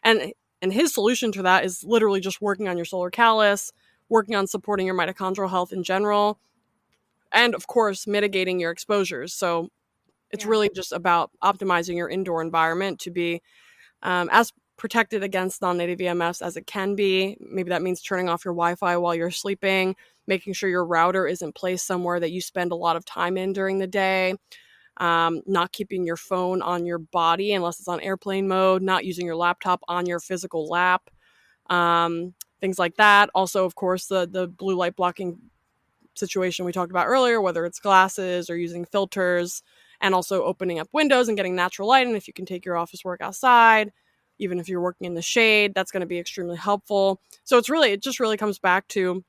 And his solution to that is literally just working on your solar callus, working on supporting your mitochondrial health in general, and of course mitigating your exposures. So it's Yeah. really just about optimizing your indoor environment to be as protected against non-native EMFs as it can be. Maybe that means turning off your Wi-Fi while you're sleeping, making sure your router is in place somewhere that you spend a lot of time in during the day, not keeping your phone on your body unless it's on airplane mode, not using your laptop on your physical lap, things like that. Also, of course, the blue light blocking situation we talked about earlier, whether it's glasses or using filters, and also opening up windows and getting natural light. And if you can take your office work outside, even if you're working in the shade, that's going to be extremely helpful. So it just really comes back to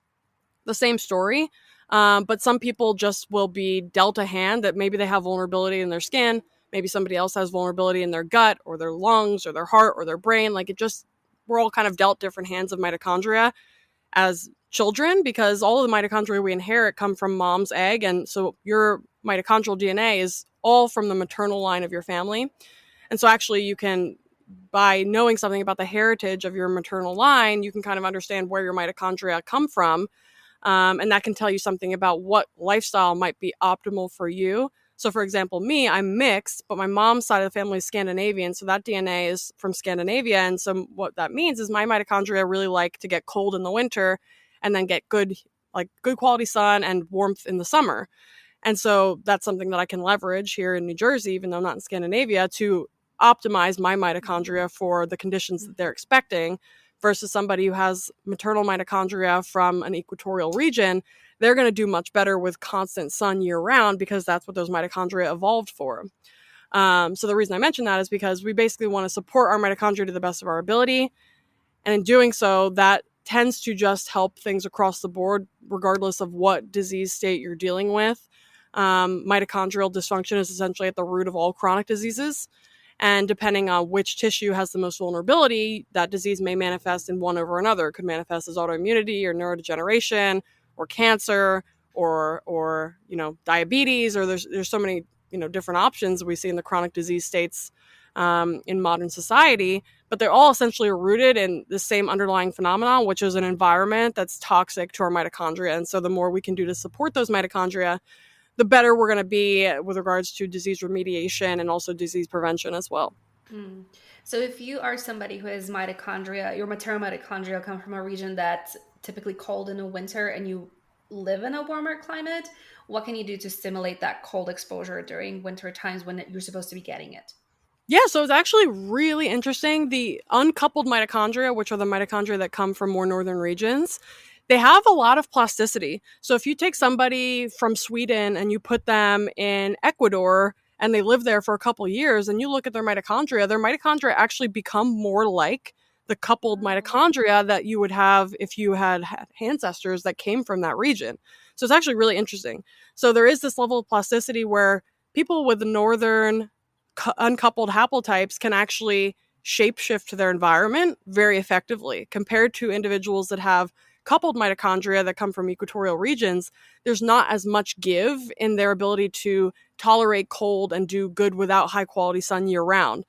the same story. But some people just will be dealt a hand that maybe they have vulnerability in their skin. Maybe somebody else has vulnerability in their gut or their lungs or their heart or their brain. We're all kind of dealt different hands of mitochondria as children, because all of the mitochondria we inherit come from mom's egg. And so your mitochondrial DNA is all from the maternal line of your family. And so actually you can, by knowing something about the heritage of your maternal line, you can kind of understand where your mitochondria come from. And that can tell you something about what lifestyle might be optimal for you. So for example, me, I'm mixed, but my mom's side of the family is Scandinavian. So that DNA is from Scandinavia. And so what that means is my mitochondria really like to get cold in the winter and then get good quality sun and warmth in the summer. And so that's something that I can leverage here in New Jersey, even though I'm not in Scandinavia, to optimize my mitochondria for the conditions that they're expecting, versus somebody who has maternal mitochondria from an equatorial region. They're going to do much better with constant sun year round because that's what those mitochondria evolved for. So the reason I mention that is because we basically want to support our mitochondria to the best of our ability. And in doing so, that tends to just help things across the board, regardless of what disease state you're dealing with. Mitochondrial dysfunction is essentially at the root of all chronic diseases. And depending on which tissue has the most vulnerability, that disease may manifest in one over another. It could manifest as autoimmunity or neurodegeneration or cancer or diabetes, or there's so many different options we see in the chronic disease states in modern society. but they're all essentially rooted in the same underlying phenomenon, which is an environment that's toxic to our mitochondria. And so the more we can do to support those mitochondria, the better we're going to be with regards to disease remediation and also disease prevention as well. Mm. So if you are somebody who has mitochondria, your maternal mitochondria come from a region that's typically cold in the winter and you live in a warmer climate, what can you do to stimulate that cold exposure during winter times when you're supposed to be getting it? Yeah, so it's actually really interesting. The uncoupled mitochondria, which are the mitochondria that come from more northern regions, they have a lot of plasticity. So if you take somebody from Sweden and you put them in Ecuador and they live there for a couple years and you look at their mitochondria actually become more like the coupled mitochondria that you would have if you had ancestors that came from that region. So it's actually really interesting. So there is this level of plasticity where people with the northern uncoupled haplotypes can actually shapeshift to their environment very effectively compared to individuals that have coupled mitochondria that come from equatorial regions. There's not as much give in their ability to tolerate cold and do good without high quality sun year round.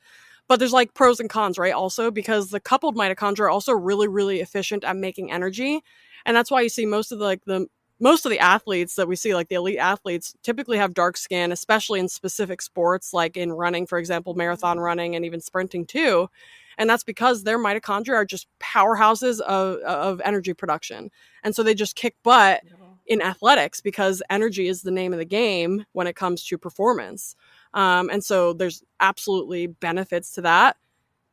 But there's like pros and cons, right? Also, because the coupled mitochondria are also really, really efficient at making energy. And that's why you see most of the athletes that we see, like the elite athletes, typically have dark skin, especially in specific sports, like in running, for example, marathon running and even sprinting too. And that's because their mitochondria are just powerhouses of energy production. And so they just kick butt in athletics because energy is the name of the game when it comes to performance. And so there's absolutely benefits to that.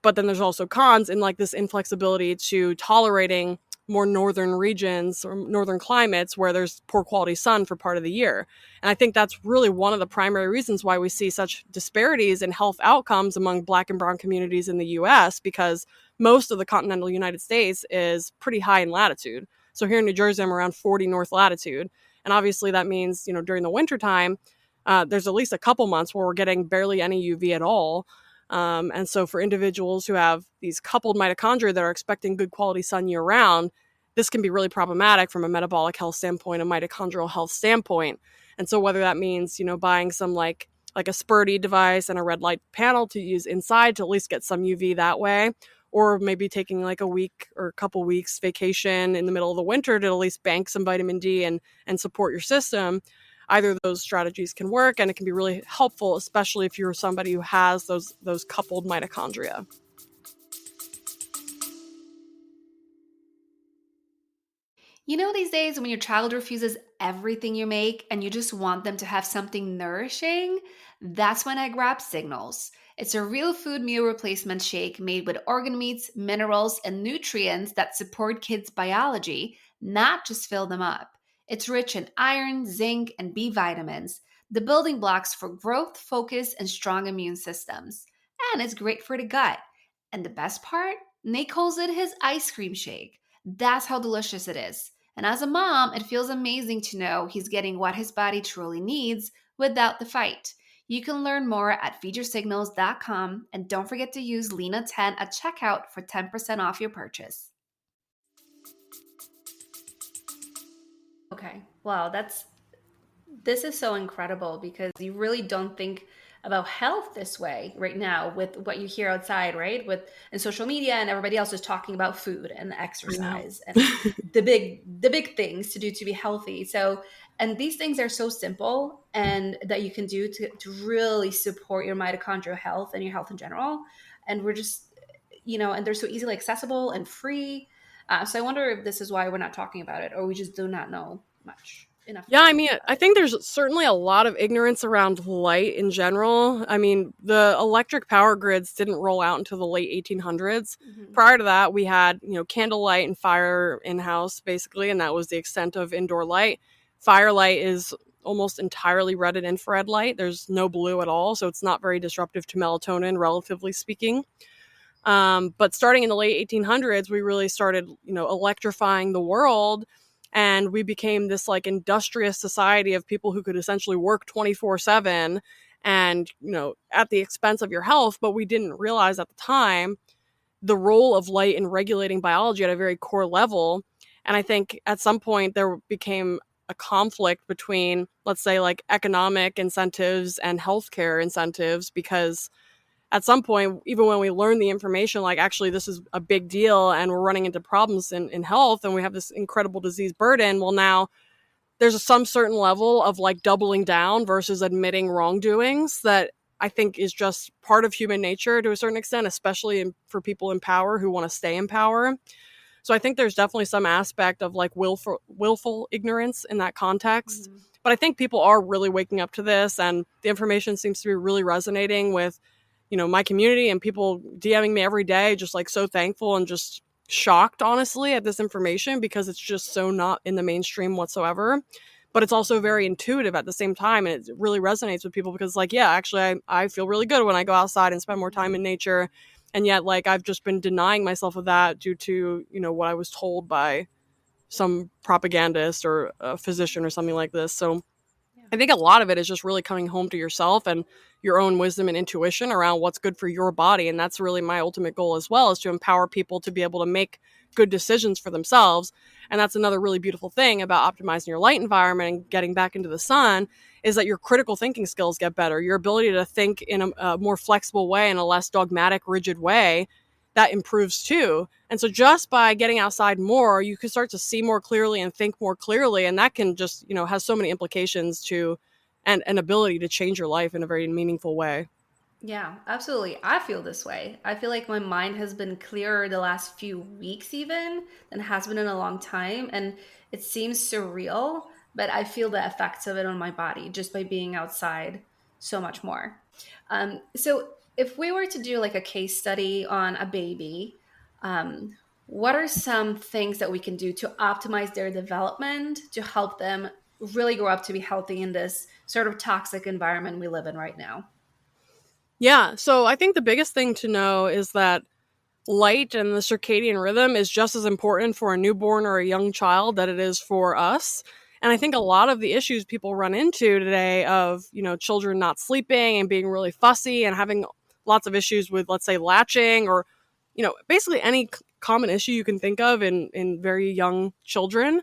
But then there's also cons in like this inflexibility to tolerating more northern regions or northern climates where there's poor quality sun for part of the year. And I think that's really one of the primary reasons why we see such disparities in health outcomes among Black and brown communities in the US, because most of the continental United States is pretty high in latitude. So here in New Jersey, I'm around 40 north latitude. And obviously that means, during the winter time, there's at least a couple months where we're getting barely any UV at all. And so for individuals who have these coupled mitochondria that are expecting good quality sun year round, this can be really problematic from a metabolic health standpoint, a mitochondrial health standpoint. And so whether that means, buying some like a Spurdy device and a red light panel to use inside to at least get some UV that way, or maybe taking like a week or a couple weeks vacation in the middle of the winter to at least bank some vitamin D and support your system. Either of those strategies can work, and it can be really helpful, especially if you're somebody who has those coupled mitochondria. These days when your child refuses everything you make and you just want them to have something nourishing, that's when I grab Signals. It's a real food meal replacement shake made with organ meats, minerals, and nutrients that support kids' biology, not just fill them up. It's rich in iron, zinc, and B vitamins, the building blocks for growth, focus, and strong immune systems. And it's great for the gut. And the best part? Nate calls it his ice cream shake. That's how delicious it is. And as a mom, it feels amazing to know he's getting what his body truly needs without the fight. You can learn more at feedyoursignals.com, and don't forget to use Lena10 at checkout for 10% off your purchase. Okay, wow, this is so incredible because you really don't think about health this way right now with what you hear outside, right? And social media, and everybody else is talking about food and exercise and the big things to do to be healthy. So, and these things are so simple and that you can do to really support your mitochondrial health and your health in general. And we're just, and they're so easily accessible and free. So I wonder if this is why we're not talking about it, or we just do not know much. Yeah, I mean, I think there's certainly a lot of ignorance around light in general. I mean, the electric power grids didn't roll out until the late 1800s. Mm-hmm. Prior to that, we had, candlelight and fire in-house, basically, and that was the extent of indoor light. Firelight is almost entirely red and infrared light. There's no blue at all, so it's not very disruptive to melatonin, relatively speaking. But starting in the late 1800s, we really started, electrifying the world. And we became this like industrious society of people who could essentially work 24/7 and, at the expense of your health. But we didn't realize at the time the role of light in regulating biology at a very core level. And I think at some point there became a conflict between, let's say, like economic incentives and healthcare incentives, because at some point, even when we learn the information, like actually this is a big deal and we're running into problems in health and we have this incredible disease burden, well, now there's some certain level of like doubling down versus admitting wrongdoings that I think is just part of human nature to a certain extent, especially for people in power who want to stay in power. So I think there's definitely some aspect of like willful ignorance in that context. Mm-hmm. But I think people are really waking up to this, and the information seems to be really resonating with, my community and people DMing me every day, just like so thankful and just shocked, honestly, at this information because it's just so not in the mainstream whatsoever. But it's also very intuitive at the same time, and it really resonates with people because, like, yeah, actually, I feel really good when I go outside and spend more time in nature. And yet, like, I've just been denying myself of that due to, what I was told by some propagandist or a physician or something like this. So I think a lot of it is just really coming home to yourself and your own wisdom and intuition around what's good for your body. And that's really my ultimate goal as well, is to empower people to be able to make good decisions for themselves. And that's another really beautiful thing about optimizing your light environment and getting back into the sun, is that your critical thinking skills get better. Your ability to think in a more flexible way, in a less dogmatic, rigid way, that improves too. And so just by getting outside more, you can start to see more clearly and think more clearly. And that can just, has so many implications to and an ability to change your life in a very meaningful way. Yeah, absolutely. I feel this way. I feel like my mind has been clearer the last few weeks even than has been in a long time. And it seems surreal, but I feel the effects of it on my body just by being outside so much more. So if we were to do like a case study on a baby, what are some things that we can do to optimize their development to help them really grow up to be healthy in this sort of toxic environment we live in right now? Yeah, so I think the biggest thing to know is that light and the circadian rhythm is just as important for a newborn or a young child that it is for us. And I think a lot of the issues people run into today of, children not sleeping and being really fussy and having lots of issues with, let's say, latching or, basically any common issue you can think of in very young children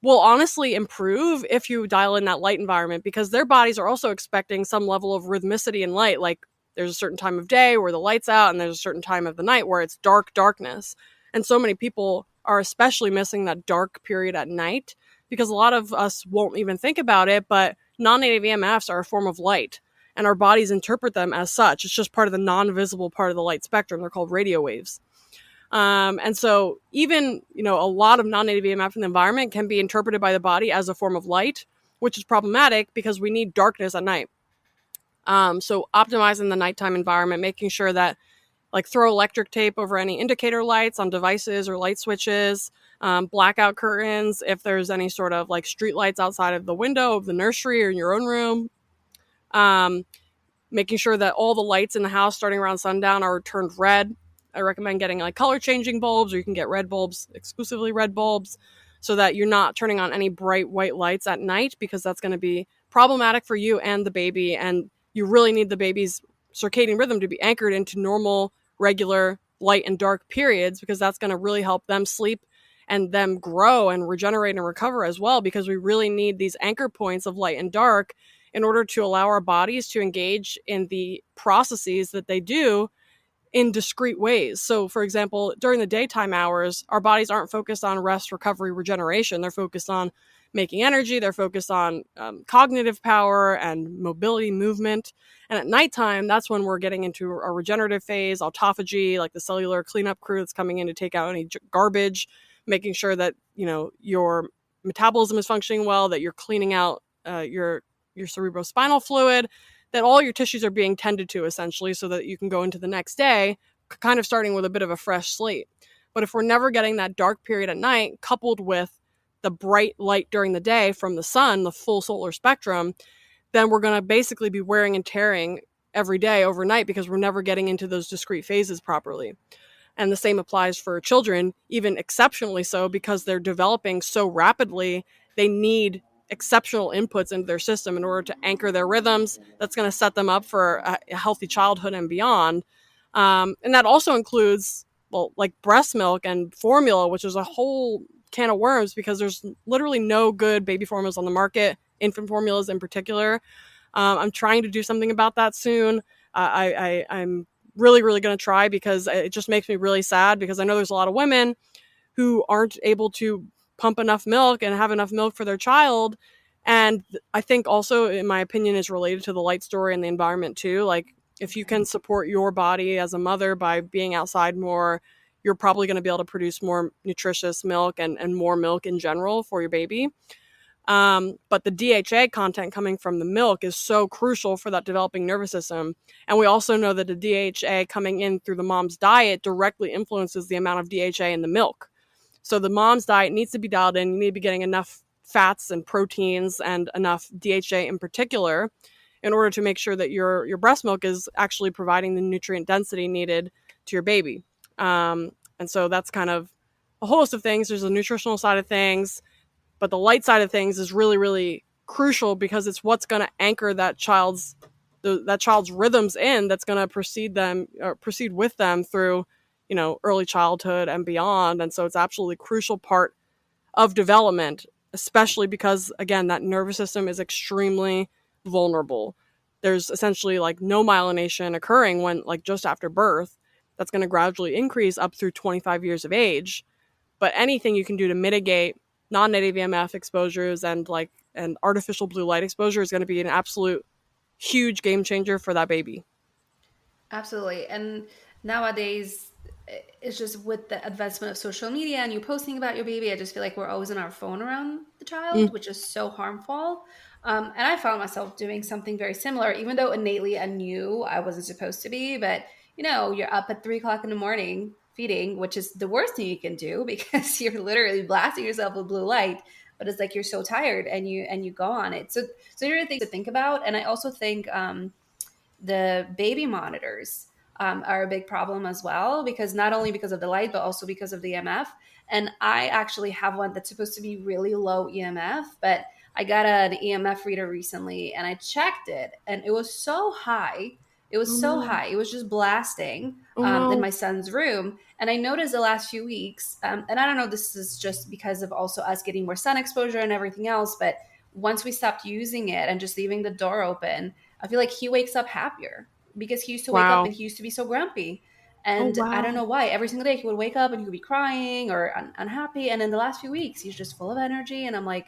will honestly improve if you dial in that light environment, because their bodies are also expecting some level of rhythmicity in light. Like there's a certain time of day where the light's out and there's a certain time of the night where it's darkness. And so many people are especially missing that dark period at night because a lot of us won't even think about it, but non-native EMFs are a form of light and our bodies interpret them as such. It's just part of the non-visible part of the light spectrum. They're called radio waves. And so even, a lot of non-native EMF in the environment can be interpreted by the body as a form of light, which is problematic because we need darkness at night. So optimizing the nighttime environment, making sure that like throw electric tape over any indicator lights on devices or light switches, blackout curtains, if there's any sort of like street lights outside of the window of the nursery or in your own room. Making sure that all the lights in the house starting around sundown are turned red. I recommend getting like color changing bulbs, or you can get red bulbs, exclusively red bulbs, so that you're not turning on any bright white lights at night, because that's going to be problematic for you and the baby. And you really need the baby's circadian rhythm to be anchored into normal, regular light and dark periods, because that's going to really help them sleep and them grow and regenerate and recover as well, because we really need these anchor points of light and dark in order to allow our bodies to engage in the processes that they do in discrete ways. So, for example, during the daytime hours, our bodies aren't focused on rest, recovery, regeneration. They're focused on making energy. They're focused on cognitive power and mobility, movement. And at nighttime, that's when we're getting into a regenerative phase, autophagy, like the cellular cleanup crew that's coming in to take out any garbage, making sure that, your metabolism is functioning well, that you're cleaning out your cerebrospinal fluid, that all your tissues are being tended to essentially, so that you can go into the next day kind of starting with a bit of a fresh slate. But if we're never getting that dark period at night coupled with the bright light during the day from the sun, the full solar spectrum, then we're going to basically be wearing and tearing every day overnight, because we're never getting into those discrete phases properly. And the same applies for children, even exceptionally so, because they're developing so rapidly. They need exceptional inputs into their system in order to anchor their rhythms. That's going to set them up for a healthy childhood and beyond. And that also includes, like breast milk and formula, which is a whole can of worms, because there's literally no good baby formulas on the market, infant formulas in particular. I'm trying to do something about that soon. I'm really, really going to try, because it just makes me really sad, because I know there's a lot of women who aren't able to pump enough milk and have enough milk for their child. And I think also, in my opinion, is related to the light story and the environment too. Like, if you can support your body as a mother by being outside more, you're probably going to be able to produce more nutritious milk and more milk in general for your baby. But the DHA content coming from the milk is so crucial for that developing nervous system. And we also know that the DHA coming in through the mom's diet directly influences the amount of DHA in the milk. So the mom's diet needs to be dialed in. You need to be getting enough fats and proteins and enough DHA in particular in order to make sure that your breast milk is actually providing the nutrient density needed to your baby. And so that's kind of a whole list of things. There's a nutritional side of things, but the light side of things is really, really crucial, because it's what's going to anchor that child's rhythms in, that's going to proceed with them through, early childhood and beyond. And so it's absolutely crucial part of development, especially because, again, that nervous system is extremely vulnerable. There's essentially like no myelination occurring when, like, just after birth. That's going to gradually increase up through 25 years of age. But anything you can do to mitigate non-native EMF exposures and artificial blue light exposure is going to be an absolute huge game changer for that baby. Absolutely. And nowadays, it's just with the advancement of social media and you posting about your baby, I just feel like we're always on our phone around the child, which is so harmful. And I found myself doing something very similar, even though innately I knew I wasn't supposed to be. But, you're up at 3 o'clock in the morning feeding, which is the worst thing you can do because you're literally blasting yourself with blue light. But it's like you're so tired and you go on it. So there are things to think about. And I also think the baby monitors are a big problem as well, because not only because of the light, but also because of the EMF. And I actually have one that's supposed to be really low EMF, but I got an EMF reader recently and I checked it and it was so high. It was so high. It was just blasting in my son's room. And I noticed the last few weeks, and I don't know, this is just because of also us getting more sun exposure and everything else, but once we stopped using it and just leaving the door open, I feel like he wakes up happier because he used to wake up and he used to be so grumpy. And I don't know why. Every single day he would wake up and he would be crying or unhappy. And in the last few weeks, he's just full of energy. And I'm like,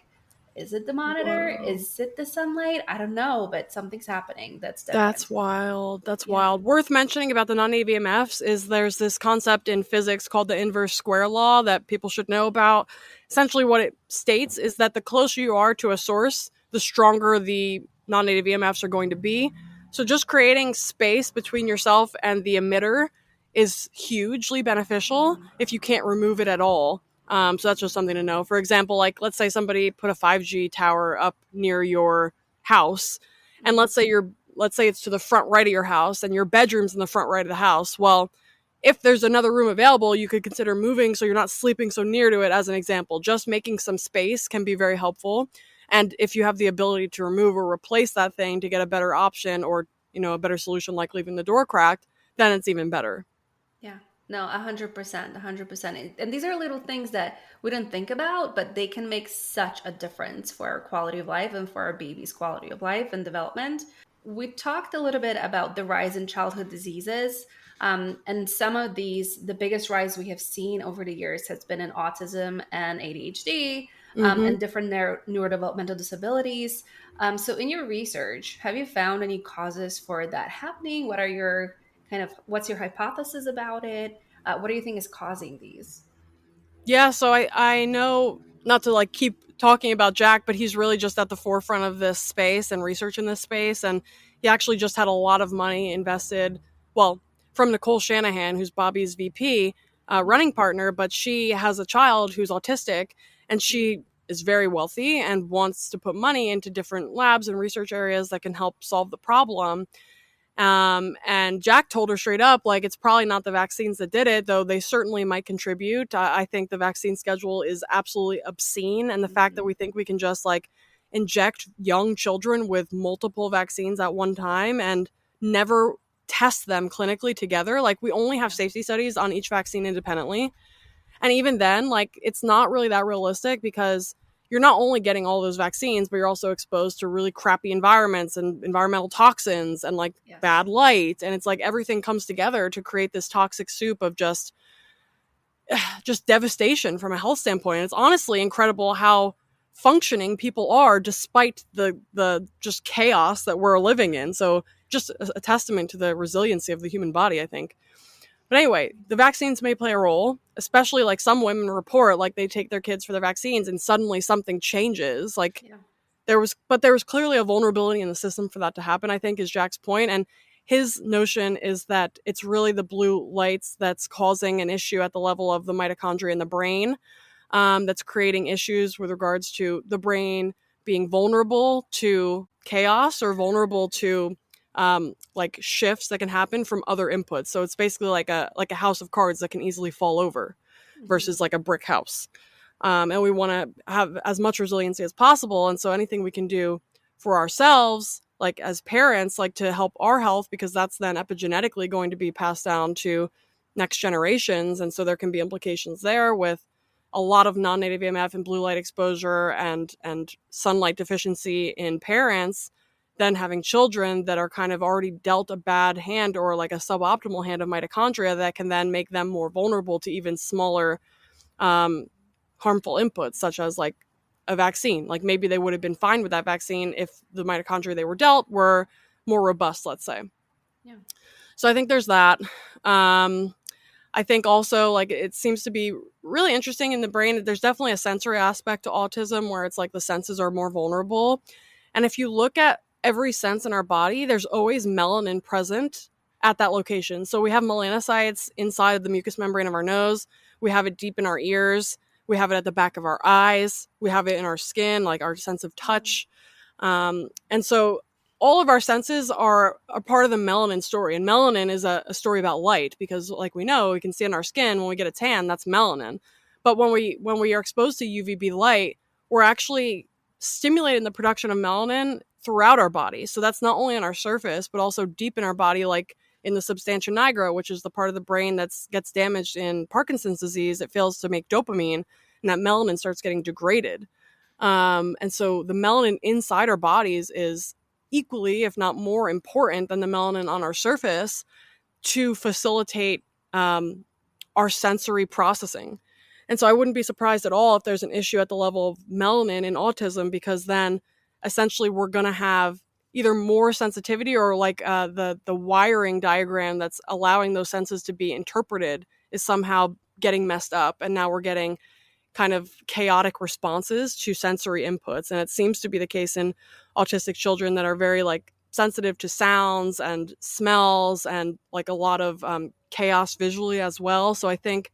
is it the monitor? Is it the sunlight? I don't know, but something's happening. That's different. That's wild. That's wild. Worth mentioning about the non-native EMFs is there's this concept in physics called the inverse square law that people should know about. Essentially what it states is that the closer you are to a source, the stronger the non-native EMFs are going to be. So just creating space between yourself and the emitter is hugely beneficial if you can't remove it at all. So that's just something to know. For example, like let's say somebody put a 5G tower up near your house, and let's say it's to the front right of your house and your bedroom's in the front right of the house. Well, if there's another room available, you could consider moving so you're not sleeping so near to it, as an example. Just making some space can be very helpful. And if you have the ability to remove or replace that thing to get a better option or, a better solution like leaving the door cracked, then it's even better. Yeah. No, 100%, 100%. And these are little things that we don't think about, but they can make such a difference for our quality of life and for our baby's quality of life and development. We talked a little bit about the rise in childhood diseases. And some of these, the biggest rise we have seen over the years has been in autism and ADHD and different neurodevelopmental disabilities. So in your research, have you found any causes for that happening? What's your hypothesis about it? What do you think is causing these? Yeah, so I know, not to keep talking about Jack, but he's really just at the forefront of this space and research in this space. And he actually just had a lot of money invested, from Nicole Shanahan, who's Bobby's VP, running partner, but she has a child who's autistic and she is very wealthy and wants to put money into different labs and research areas that can help solve the problem. And Jack told her straight up, it's probably not the vaccines that did it, though they certainly might contribute. I think the vaccine schedule is absolutely obscene. And the fact that we think we can just inject young children with multiple vaccines at one time and never test them clinically together. We only have safety studies on each vaccine independently. And even then, it's not really that realistic because you're not only getting all those vaccines, but you're also exposed to really crappy environments and environmental toxins and like Yes. bad light. And it's like everything comes together to create this toxic soup of just devastation from a health standpoint. It's honestly incredible how functioning people are despite the just chaos that we're living in. So just a testament to the resiliency of the human body, I think. But anyway, the vaccines may play a role, especially like some women report like they take their kids for their vaccines and suddenly something changes. Like Yeah. there was clearly a vulnerability in the system for that to happen, I think, is Jack's point. And his notion is that it's really the blue lights that's causing an issue at the level of the mitochondria in the brain, that's creating issues with regards to the brain being vulnerable to chaos or vulnerable to like shifts that can happen from other inputs. So it's basically like a house of cards that can easily fall over Hmm. versus like a brick house. And we want to have as much resiliency as possible. And so anything we can do for ourselves, like as parents, like to help our health, because that's then epigenetically going to be passed down to next generations. And so there can be implications there with a lot of non-native EMF and blue light exposure and sunlight deficiency in parents, then having children that are kind of already dealt a bad hand or like a suboptimal hand of mitochondria that can then make them more vulnerable to even smaller um, harmful inputs, such as like a vaccine. Like maybe they would have been fine with that vaccine if the mitochondria they were dealt were more robust, let's say. Yeah. So I think there's that. I think also like it seems to be really interesting in the brain. There's definitely a sensory aspect to autism where it's like the senses are more vulnerable. And if you look at every sense in our body, there's always melanin present at that location. So we have melanocytes inside of the mucous membrane of our nose. We have it deep in our ears. We have it at the back of our eyes. We have it in our skin, like our sense of touch. And so all of our senses are a part of the melanin story. And melanin is a story about light because, like we know, we can see in our skin when we get a tan, that's melanin. But when we are exposed to UVB light, we're actually stimulating the production of melanin throughout our body. So that's not only on our surface, but also deep in our body, like in the substantia nigra, which is the part of the brain that gets damaged in Parkinson's disease. It fails to make dopamine, and that melanin starts getting degraded. And so the melanin inside our bodies is equally, if not more important than the melanin on our surface to facilitate our sensory processing. And so I wouldn't be surprised at all if there's an issue at the level of melanin in autism, because then essentially we're going to have either more sensitivity or like the wiring diagram that's allowing those senses to be interpreted is somehow getting messed up. And now we're getting kind of chaotic responses to sensory inputs. And it seems to be the case in autistic children that are very like sensitive to sounds and smells and like a lot of chaos visually as well. So I think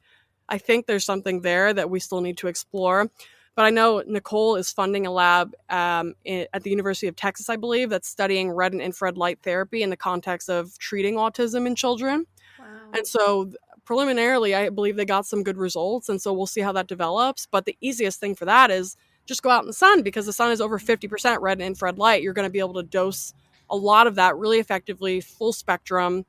there's something there that we still need to explore. But I know Nicole is funding a lab at the University of Texas, I believe, that's studying red and infrared light therapy in the context of treating autism in children. Wow. And so preliminarily, I believe they got some good results. And so we'll see how that develops. But the easiest thing for that is just go out in the sun, because the sun is over 50% red and infrared light. You're going to be able to dose a lot of that really effectively, full spectrum.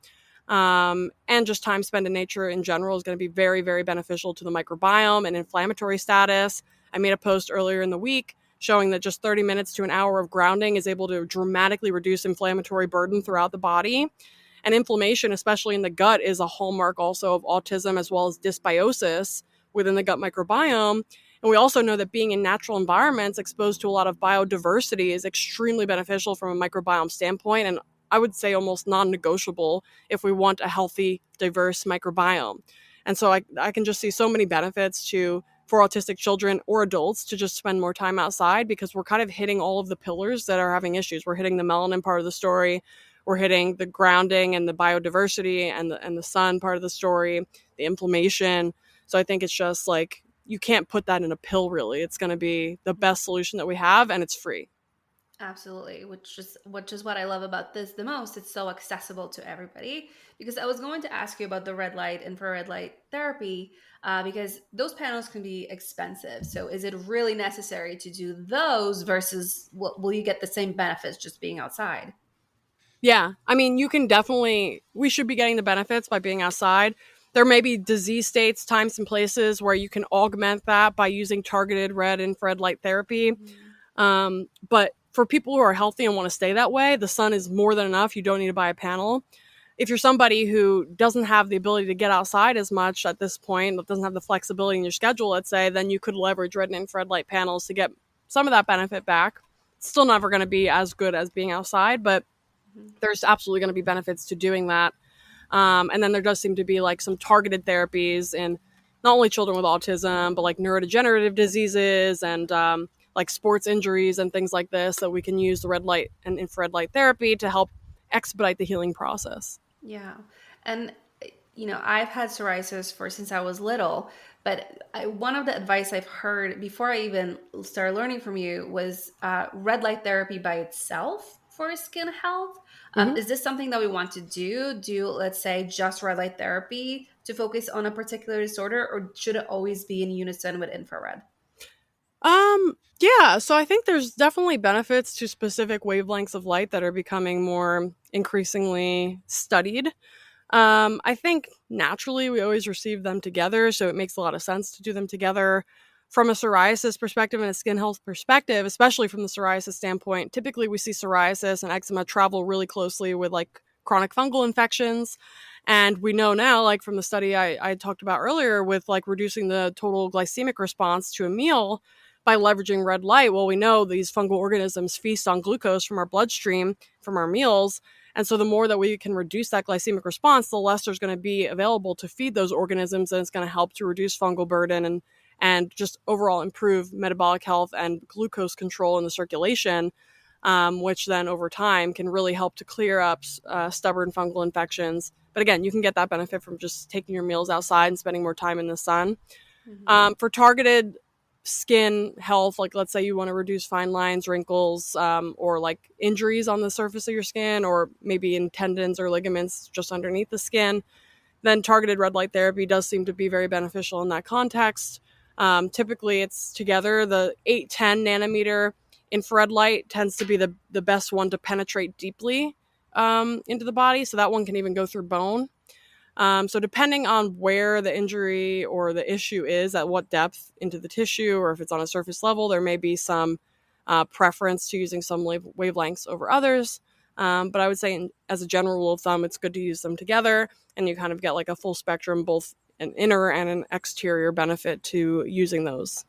And just time spent in nature in general is going to be very, very beneficial to the microbiome and inflammatory status. I made a post earlier in the week showing that just 30 minutes to an hour of grounding is able to dramatically reduce inflammatory burden throughout the body. And inflammation, especially in the gut, is a hallmark also of autism, as well as dysbiosis within the gut microbiome. And we also know that being in natural environments exposed to a lot of biodiversity is extremely beneficial from a microbiome standpoint, and I would say almost non-negotiable if we want a healthy, diverse microbiome. And so I can just see so many benefits for autistic children or adults to just spend more time outside, because we're kind of hitting all of the pillars that are having issues. We're hitting the melanin part of the story. We're hitting the grounding and the biodiversity and the sun part of the story, the inflammation. So I think it's just like, you can't put that in a pill, really. It's going to be the best solution that we have, and it's free. Absolutely, which is what I love about this the most. It's so accessible to everybody. Because I was going to ask you about the red light, infrared light therapy, because those panels can be expensive. So, is it really necessary to do those versus will you get the same benefits just being outside? Yeah, I mean, we should be getting the benefits by being outside. There may be disease states, times, and places where you can augment that by using targeted red infrared light therapy. But for people who are healthy and want to stay that way, the sun is more than enough. You don't need to buy a panel. If you're somebody who doesn't have the ability to get outside as much at this point, that doesn't have the flexibility in your schedule, let's say, then you could leverage red and infrared light panels to get some of that benefit back. It's still never going to be as good as being outside, but there's absolutely going to be benefits to doing that. And then there does seem to be like some targeted therapies in not only children with autism, but like neurodegenerative diseases and like sports injuries and things like this, that we can use the red light and infrared light therapy to help expedite the healing process. Yeah. And, I've had psoriasis since I was little, but one of the advice I've heard before I even started learning from you was red light therapy by itself for skin health. Is this something that we want to do, let's say, just red light therapy to focus on a particular disorder, or should it always be in unison with infrared? Yeah, so I think there's definitely benefits to specific wavelengths of light that are becoming more increasingly studied. I think naturally we always receive them together, so it makes a lot of sense to do them together. From a psoriasis perspective and a skin health perspective, especially from the psoriasis standpoint, typically we see psoriasis and eczema travel really closely with like chronic fungal infections. And we know now, like from the study I talked about earlier with like reducing the total glycemic response to a meal by leveraging red light, well, we know these fungal organisms feast on glucose from our bloodstream, from our meals. And so the more that we can reduce that glycemic response, the less there's going to be available to feed those organisms, and it's going to help to reduce fungal burden and just overall improve metabolic health and glucose control in the circulation, which then over time can really help to clear up stubborn fungal infections. But again, you can get that benefit from just taking your meals outside and spending more time in the sun. For targeted skin health, like let's say you want to reduce fine lines, wrinkles, or like injuries on the surface of your skin, or maybe in tendons or ligaments just underneath the skin, then targeted red light therapy does seem to be very beneficial in that context. Typically it's together. The 810 nanometer infrared light tends to be the best one to penetrate deeply into the body, so that one can even go through bone. So depending on where the injury or the issue is, at what depth into the tissue, or if it's on a surface level, there may be some preference to using some wavelengths over others. But I would say as a general rule of thumb, it's good to use them together, and you kind of get like a full spectrum, both an inner and an exterior benefit to using those.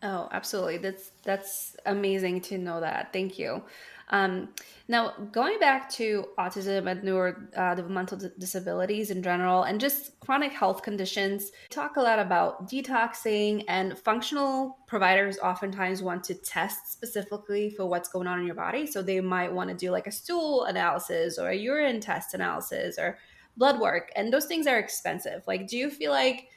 Oh, absolutely. That's amazing to know that. Thank you. Now, going back to autism and neurodevelopmental disabilities in general, and just chronic health conditions, we talk a lot about detoxing, and functional providers oftentimes want to test specifically for what's going on in your body. So they might want to do like a stool analysis or a urine test analysis or blood work, and those things are expensive. Like, do you feel like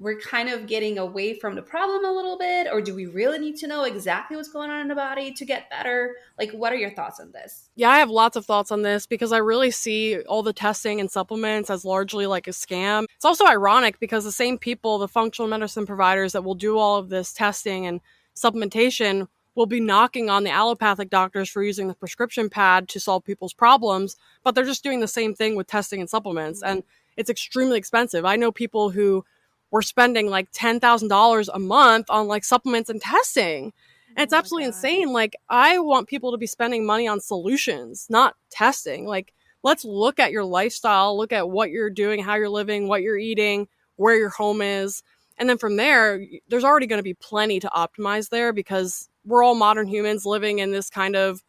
we're kind of getting away from the problem a little bit, or do we really need to know exactly what's going on in the body to get better? Like, what are your thoughts on this? Yeah, I have lots of thoughts on this because I really see all the testing and supplements as largely like a scam. It's also ironic because the same people, the functional medicine providers that will do all of this testing and supplementation, will be knocking on the allopathic doctors for using the prescription pad to solve people's problems, but they're just doing the same thing with testing and supplements, and it's extremely expensive. I know people who were spending like $10,000 a month on like supplements and testing. And it's absolutely insane. Like, I want people to be spending money on solutions, not testing. Like, let's look at your lifestyle, look at what you're doing, how you're living, what you're eating, where your home is. And then from there, there's already going to be plenty to optimize there, because we're all modern humans living in this kind of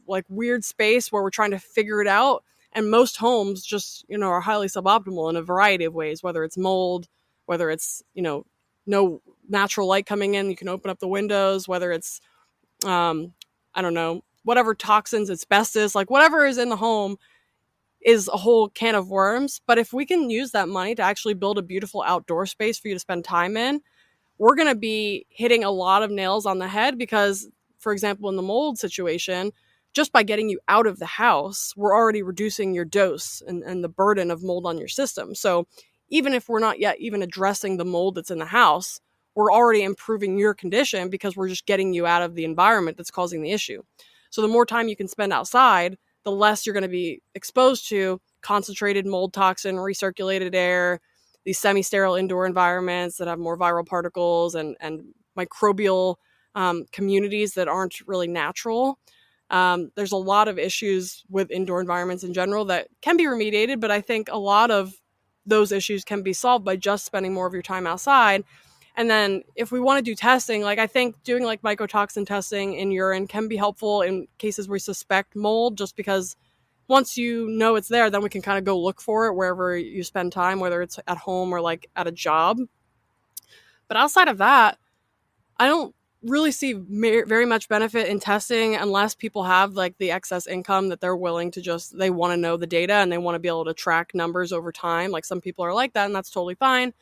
like weird space where we're trying to figure it out. And most homes just, are highly suboptimal in a variety of ways, whether it's mold, whether it's, no natural light coming in, you can open up the windows, whether it's, whatever toxins, asbestos, like whatever is in the home is a whole can of worms. But if we can use that money to actually build a beautiful outdoor space for you to spend time in, we're going to be hitting a lot of nails on the head, because, for example, in the mold situation, just by getting you out of the house, we're already reducing your dose and the burden of mold on your system. So even if we're not yet even addressing the mold that's in the house, we're already improving your condition because we're just getting you out of the environment that's causing the issue. So the more time you can spend outside, the less you're going to be exposed to concentrated mold toxin, recirculated air, these semi-sterile indoor environments that have more viral particles and microbial communities that aren't really natural. There's a lot of issues with indoor environments in general that can be remediated, but I think a lot of those issues can be solved by just spending more of your time outside. And then if we want to do testing, like I think doing like mycotoxin testing in urine can be helpful in cases where we suspect mold, just because once you know it's there, then we can kind of go look for it wherever you spend time, whether it's at home or like at a job. But outside of that, I don't really see very much benefit in testing unless people have like the excess income that they're willing to they want to know the data and they want to be able to track numbers over time. Like some people are like that, and that's totally fine.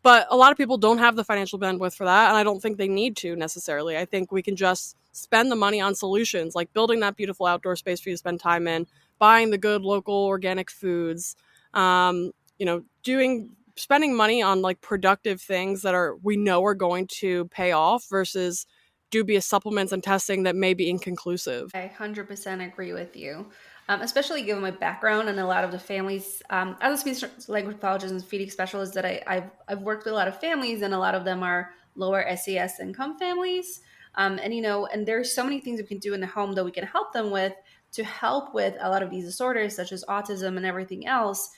But a lot of people don't have the financial bandwidth for that, and I don't think they need to necessarily. I think we can just spend the money on solutions, like building that beautiful outdoor space for you to spend time in, buying the good local organic foods, spending money on like productive things that we know are going to pay off versus dubious supplements and testing that may be inconclusive. I 100% agree with you, especially given my background and a lot of the families. As a speech language pathologist and feeding specialist, that I've worked with a lot of families, and a lot of them are lower SES income families. And there's so many things we can do in the home that we can help them with to help with a lot of these disorders, such as autism and everything else.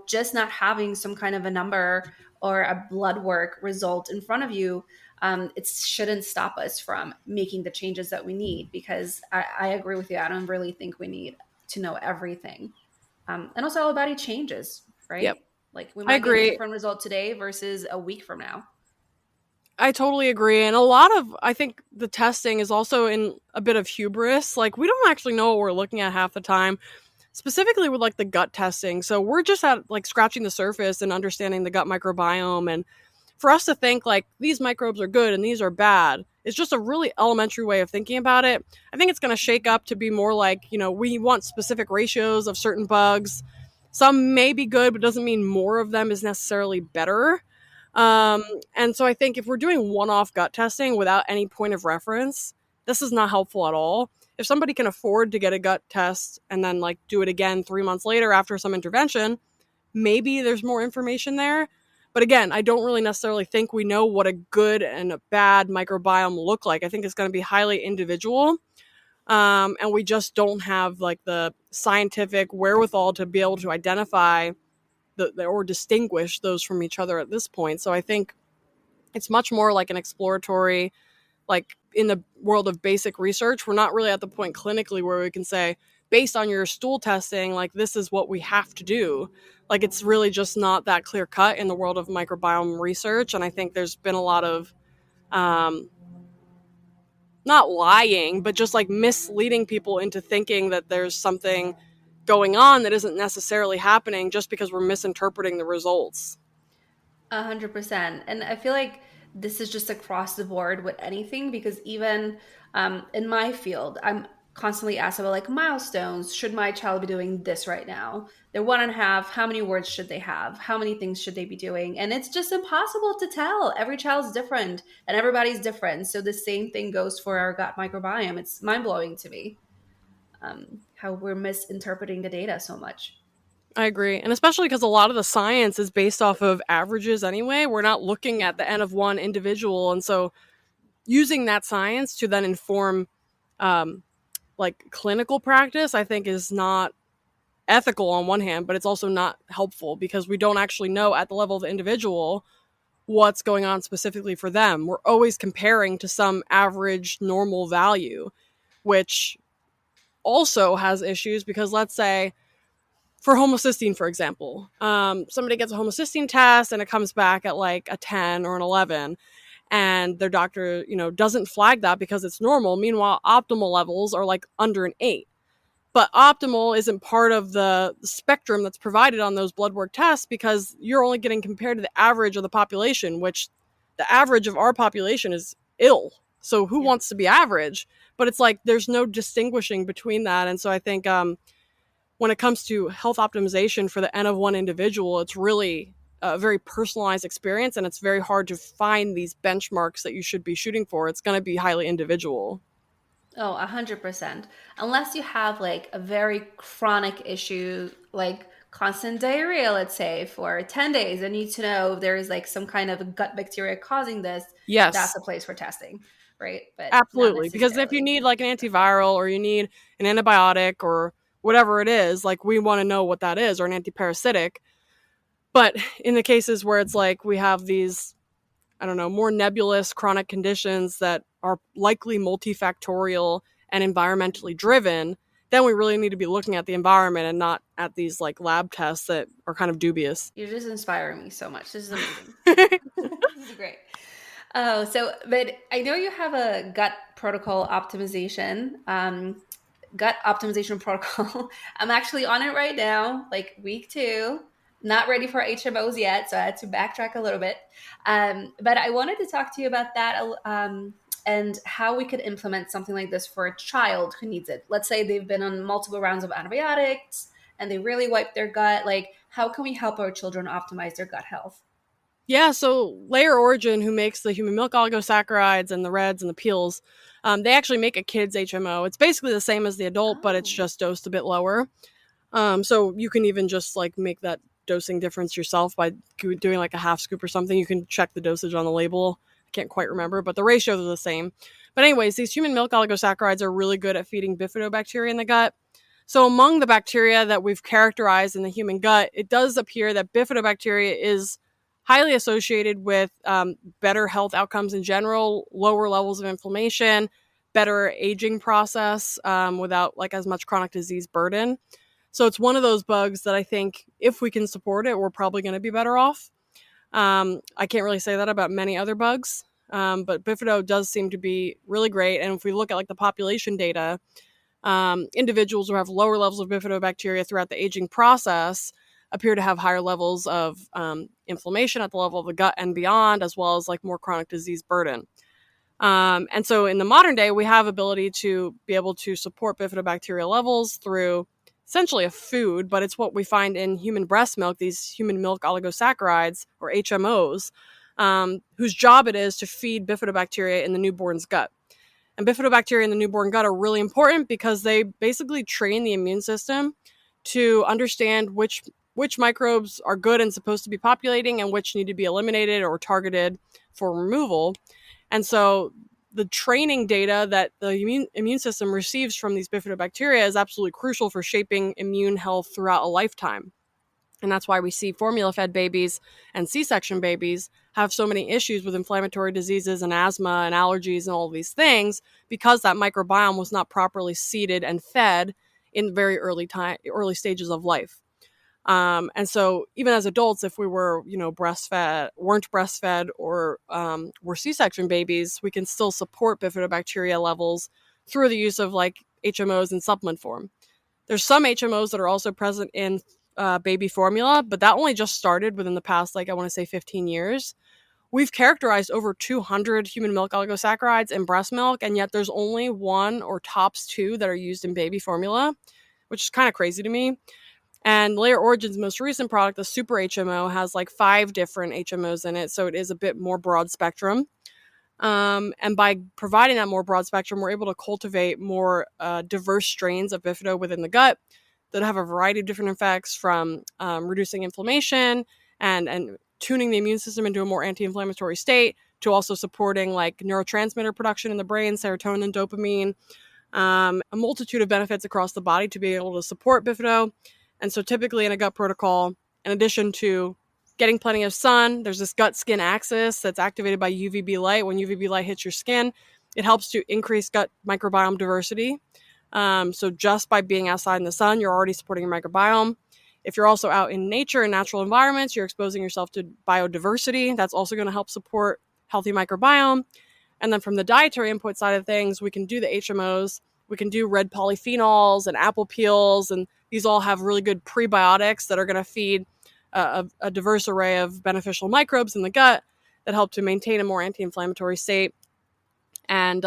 Just not having some kind of a number or a blood work result in front of you, it shouldn't stop us from making the changes that we need, because I agree with you. I don't really think we need to know everything. And also our body changes, Yep. right? Like we I might get a agree. different result today versus a week from now. I totally agree. And I think the testing is also in a bit of hubris. Like we don't actually know what we're looking at half the time, specifically with like the gut testing. So we're just at like scratching the surface and understanding the gut microbiome. And for us to think like these microbes are good and these are bad is just a really elementary way of thinking about it. I think it's going to shake up to be more like, we want specific ratios of certain bugs. Some may be good, but doesn't mean more of them is necessarily better. And so I think if we're doing one-off gut testing without any point of reference, this is not helpful at all. If somebody can afford to get a gut test and then like do it again 3 months later after some intervention, maybe there's more information there. But again, I don't really necessarily think we know what a good and a bad microbiome look like. I think it's going to be highly individual. And we just don't have like the scientific wherewithal to be able to identify or distinguish those from each other at this point. So I think it's much more like an exploratory, like in the world of basic research. We're not really at the point clinically where we can say, based on your stool testing, like this is what we have to do. Like it's really just not that clear cut in the world of microbiome research. And I think there's been a lot of not lying, but just like misleading people into thinking that there's something going on that isn't necessarily happening just because we're misinterpreting the results. 100%. And I feel like this is just across the board with anything, because even in my field, I'm constantly asked about like milestones. Should my child be doing this right now? They're 1.5. How many words should they have? How many things should they be doing? And it's just impossible to tell. Every child's different and everybody's different. So the same thing goes for our gut microbiome. It's mind blowing to me, how we're misinterpreting the data so much. I agree. And especially because a lot of the science is based off of averages anyway. We're not looking at the N of one individual. And so using that science to then inform like clinical practice, I think is not ethical on one hand, but it's also not helpful because we don't actually know at the level of the individual what's going on specifically for them. We're always comparing to some average normal value, which also has issues because let's say for homocysteine, for example, somebody gets a homocysteine test and it comes back at like a 10 or an 11, and their doctor, doesn't flag that because it's normal. Meanwhile, optimal levels are like under an 8. But optimal isn't part of the spectrum that's provided on those blood work tests because you're only getting compared to the average of the population, which the average of our population is ill. So who wants to be average? But it's like there's no distinguishing between that. And so I think when it comes to health optimization for the N of one individual, it's really a very personalized experience, and it's very hard to find these benchmarks that you should be shooting for. It's going to be highly individual. Oh, 100%. Unless you have like a very chronic issue, like constant diarrhea, let's say, for 10 days, and need to know if there is like some kind of gut bacteria causing this, that's Yes, a place for testing, right? But not absolutely. Because if you necessarily. need like an antiviral or you need an antibiotic or whatever it is, like we want to know what that is, or an antiparasitic. But in the cases where it's like we have these, I don't know, more nebulous chronic conditions that are likely multifactorial and environmentally driven, then we really need to be looking at the environment and not at these like lab tests that are kind of dubious. You're just inspiring me so much. This is amazing. This is great. Oh, so, but I know you have a gut optimization protocol. I'm actually on it right now, like week 2. Not ready for HMOs yet, so I had to backtrack a little bit. But I wanted to talk to you about that and how we could implement something like this for a child who needs it. Let's say they've been on multiple rounds of antibiotics and they really wipe their gut. Like, how can we help our children optimize their gut health? Yeah, so Layer Origin, who makes the human milk oligosaccharides and the reds and the peels, they actually make a kid's HMO. It's basically the same as the adult, but it's Oh, just dosed a bit lower. So you can even just like make that dosing difference yourself by doing like a half scoop or something. You can check the dosage on the label. I can't quite remember, but the ratios are the same. But anyways, these human milk oligosaccharides are really good at feeding bifidobacteria in the gut. So among the bacteria that we've characterized in the human gut, it does appear that bifidobacteria is highly associated with better health outcomes in general, lower levels of inflammation, better aging process without like as much chronic disease burden. So it's one of those bugs that I think if we can support it, we're probably going to be better off. I can't really say that about many other bugs, but bifido does seem to be really great. And if we look at like the population data, individuals who have lower levels of bifidobacteria throughout the aging process appear to have higher levels of inflammation at the level of the gut and beyond, as well as like more chronic disease burden. And so in the modern day, we have ability to be able to support bifidobacteria levels through essentially a food, but it's what we find in human breast milk, these human milk oligosaccharides or HMOs, whose job it is to feed bifidobacteria in the newborn's gut. And bifidobacteria in the newborn gut are really important because they basically train the immune system to understand which microbes are good and supposed to be populating and which need to be eliminated or targeted for removal. And so the training data that the immune system receives from these bifidobacteria is absolutely crucial for shaping immune health throughout a lifetime. And that's why we see formula-fed babies and C-section babies have so many issues with inflammatory diseases and asthma and allergies and all of these things, because that microbiome was not properly seeded and fed in very early stages of life. And so even as adults, if we were, weren't breastfed or were C-section babies, we can still support bifidobacteria levels through the use of like HMOs in supplement form. There's some HMOs that are also present in baby formula, but that only just started within the past, like I want to say 15 years. We've characterized over 200 human milk oligosaccharides in breast milk, and yet there's only one or tops 2 that are used in baby formula, which is kind of crazy to me. And Layer Origin's most recent product, the Super HMO, has like 5 different HMOs in it, so it is a bit more broad spectrum. And by providing that more broad spectrum, we're able to cultivate more diverse strains of bifido within the gut that have a variety of different effects, from reducing inflammation and tuning the immune system into a more anti-inflammatory state, to also supporting like neurotransmitter production in the brain, serotonin and dopamine, a multitude of benefits across the body to be able to support bifido. And so typically in a gut protocol, in addition to getting plenty of sun, there's this gut-skin axis that's activated by UVB light. When UVB light hits your skin, it helps to increase gut microbiome diversity. So just by being outside in the sun, you're already supporting your microbiome. If you're also out in nature and natural environments, you're exposing yourself to biodiversity. That's also going to help support healthy microbiome. And then from the dietary input side of things, we can do the HMOs. We can do red polyphenols and apple peels, and these all have really good prebiotics that are going to feed a diverse array of beneficial microbes in the gut that help to maintain a more anti-inflammatory state and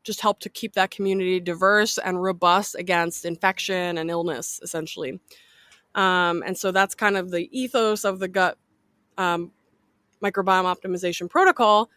just help to keep that community diverse and robust against infection and illness, essentially. And so that's kind of the ethos of the gut microbiome optimization protocol,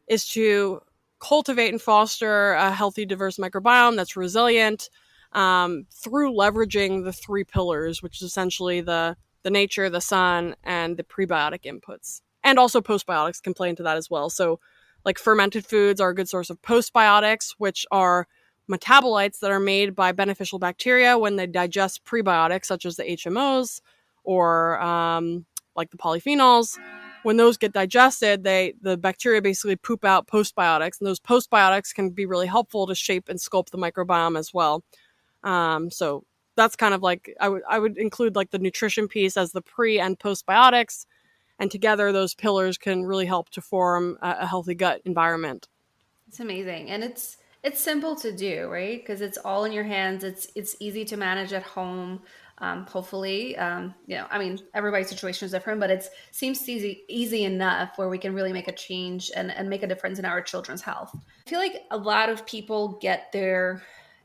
is to cultivate and foster a healthy, diverse microbiome that's resilient, through leveraging the three pillars, which is essentially the nature, the sun, and the prebiotic inputs. And also postbiotics can play into that as well. So like fermented foods are a good source of postbiotics, which are metabolites that are made by beneficial bacteria when they digest prebiotics, such as the HMOs or like the polyphenols. When those get digested, the bacteria basically poop out postbiotics, and those postbiotics can be really helpful to shape and sculpt the microbiome as well. So that's kind of like I would include like the nutrition piece as the pre and postbiotics, and together those pillars can really help to form a healthy gut environment. It's amazing, and it's simple to do, right? Because it's all in your hands. It's easy to manage at home. Hopefully, I mean, everybody's situation is different, but it seems easy enough where we can really make a change and make a difference in our children's health. I feel like a lot of people get their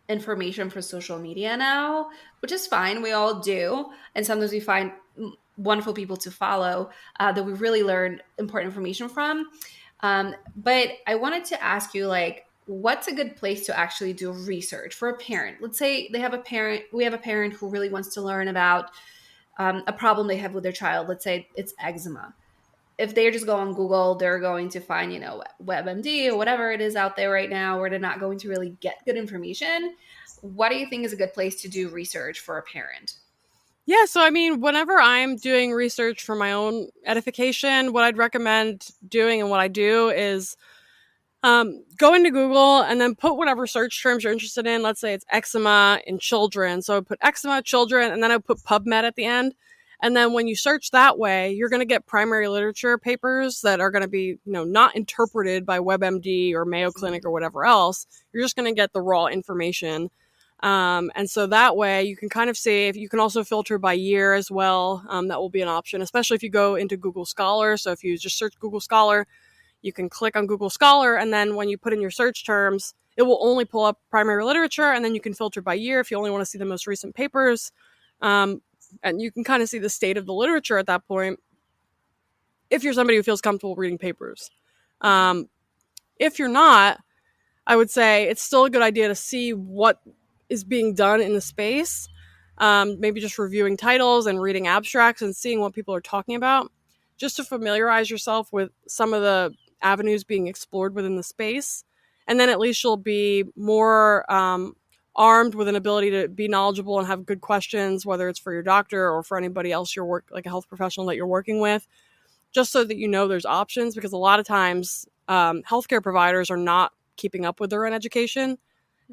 information from social media now, which is fine. We all do, and sometimes we find wonderful people to follow that we really learn important information from. But I wanted to ask you, like, what's a good place to actually do research for a parent? Let's say we have a parent who really wants to learn about a problem they have with their child. Let's say it's eczema. If they just go on Google, they're going to find, WebMD or whatever it is out there right now, where they're not going to really get good information. What do you think is a good place to do research for a parent? Yeah, so I mean, whenever I'm doing research for my own edification, what I'd recommend doing and what I do is go into Google and then put whatever search terms you're interested in. Let's say it's eczema in children. So I put eczema, children, and then I put PubMed at the end. And then when you search that way, you're going to get primary literature papers that are going to be, not interpreted by WebMD or Mayo Clinic or whatever else. You're just going to get the raw information. And so that way you can kind of see if you can also filter by year as well. That will be an option, especially if you go into Google Scholar. So if you just search Google Scholar, you can click on Google Scholar, and then when you put in your search terms, it will only pull up primary literature, and then you can filter by year if you only want to see the most recent papers. And you can kind of see the state of the literature at that point if you're somebody who feels comfortable reading papers. If you're not, I would say it's still a good idea to see what is being done in the space. Maybe just reviewing titles and reading abstracts and seeing what people are talking about, just to familiarize yourself with some of the avenues being explored within the space. And then at least you'll be more armed with an ability to be knowledgeable and have good questions, whether it's for your doctor or for anybody else like a health professional that you're working with, just so that there's options. Because a lot of times healthcare providers are not keeping up with their own education.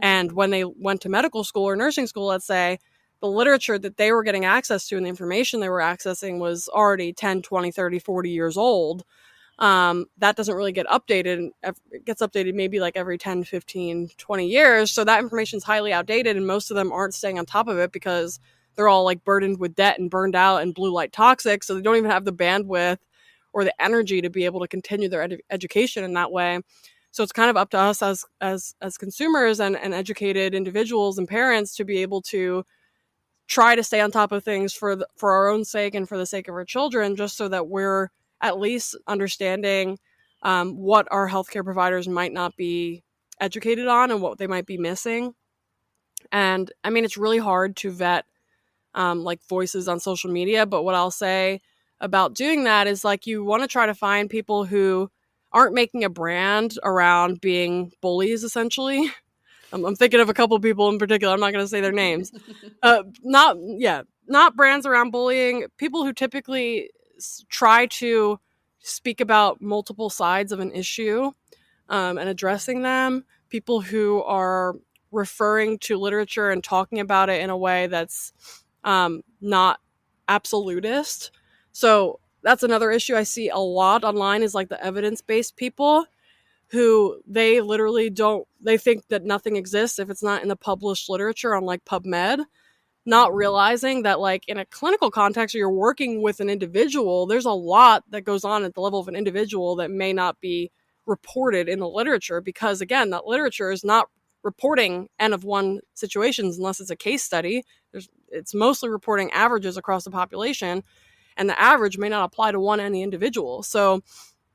And when they went to medical school or nursing school, let's say, the literature that they were getting access to and the information they were accessing was already 10, 20, 30, 40 years old. That doesn't really get updated. It gets updated maybe like every 10, 15, 20 years. So that information is highly outdated, and most of them aren't staying on top of it because they're all like burdened with debt and burned out and blue light toxic. So they don't even have the bandwidth or the energy to be able to continue their education in that way. So it's kind of up to us as consumers and educated individuals and parents to be able to try to stay on top of things for our own sake and for the sake of our children, just so that we're at least understanding what our healthcare providers might not be educated on and what they might be missing. And I mean, it's really hard to vet like voices on social media, but what I'll say about doing that is like you want to try to find people who aren't making a brand around being bullies, essentially. I'm thinking of a couple people in particular. I'm not going to say their names. Not brands around bullying. People who typically try to speak about multiple sides of an issue and addressing them. People who are referring to literature and talking about it in a way that's not absolutist. So that's another issue I see a lot online is like the evidence-based people who they think that nothing exists if it's not in the published literature on like PubMed, not realizing that like in a clinical context or you're working with an individual, there's a lot that goes on at the level of an individual that may not be reported in the literature because again, that literature is not reporting N of 1 situations unless it's a case study. It's mostly reporting averages across the population, and the average may not apply to any individual. So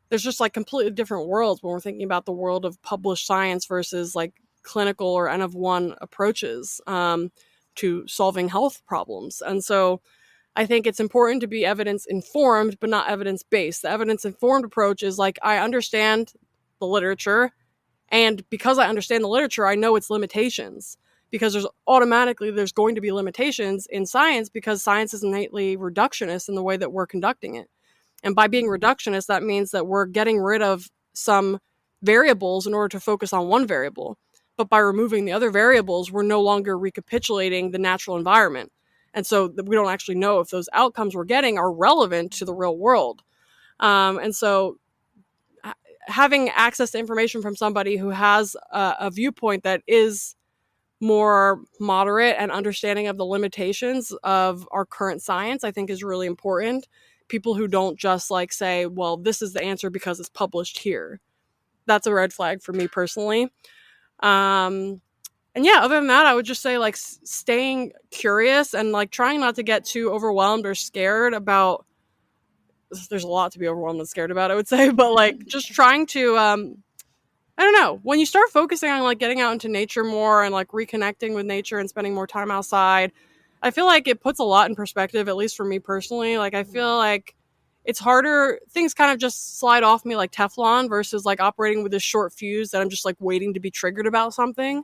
there's just like completely different worlds when we're thinking about the world of published science versus like clinical or N of one approaches to solving health problems. And so I think it's important to be evidence informed, but not evidence based. The evidence informed approach is like, I understand the literature, and because I understand the literature, I know its limitations, because there's going to be limitations in science, because science is innately reductionist in the way that we're conducting it. And by being reductionist, that means that we're getting rid of some variables in order to focus on one variable. But by removing the other variables, we're no longer recapitulating the natural environment. And so we don't actually know if those outcomes we're getting are relevant to the real world. And so having access to information from somebody who has a viewpoint that is more moderate and understanding of the limitations of our current science, I think is really important. People who don't just like say, well, this is the answer because it's published here. That's a red flag for me personally. And yeah, other than that, I would just say like staying curious and like trying not to get too overwhelmed or scared about. There's a lot to be overwhelmed and scared about, I would say, but like just trying to, I don't know, when you start focusing on like getting out into nature more and like reconnecting with nature and spending more time outside, I feel like it puts a lot in perspective, at least for me personally. Like I feel like it's harder, things kind of just slide off me like Teflon versus like operating with this short fuse that I'm just like waiting to be triggered about something.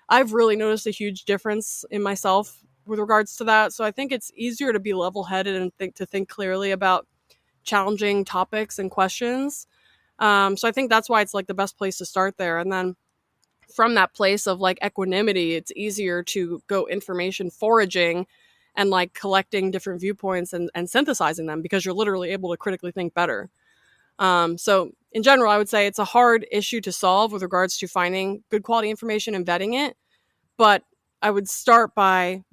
I've really noticed a huge difference in myself with regards to that. So I think it's easier to be level-headed and think clearly about challenging topics and questions. So I think that's why it's like the best place to start there. And then from that place of like equanimity, it's easier to go information foraging and like collecting different viewpoints and synthesizing them, because you're literally able to critically think better. So in general, I would say it's a hard issue to solve with regards to finding good quality information and vetting it. But I would start by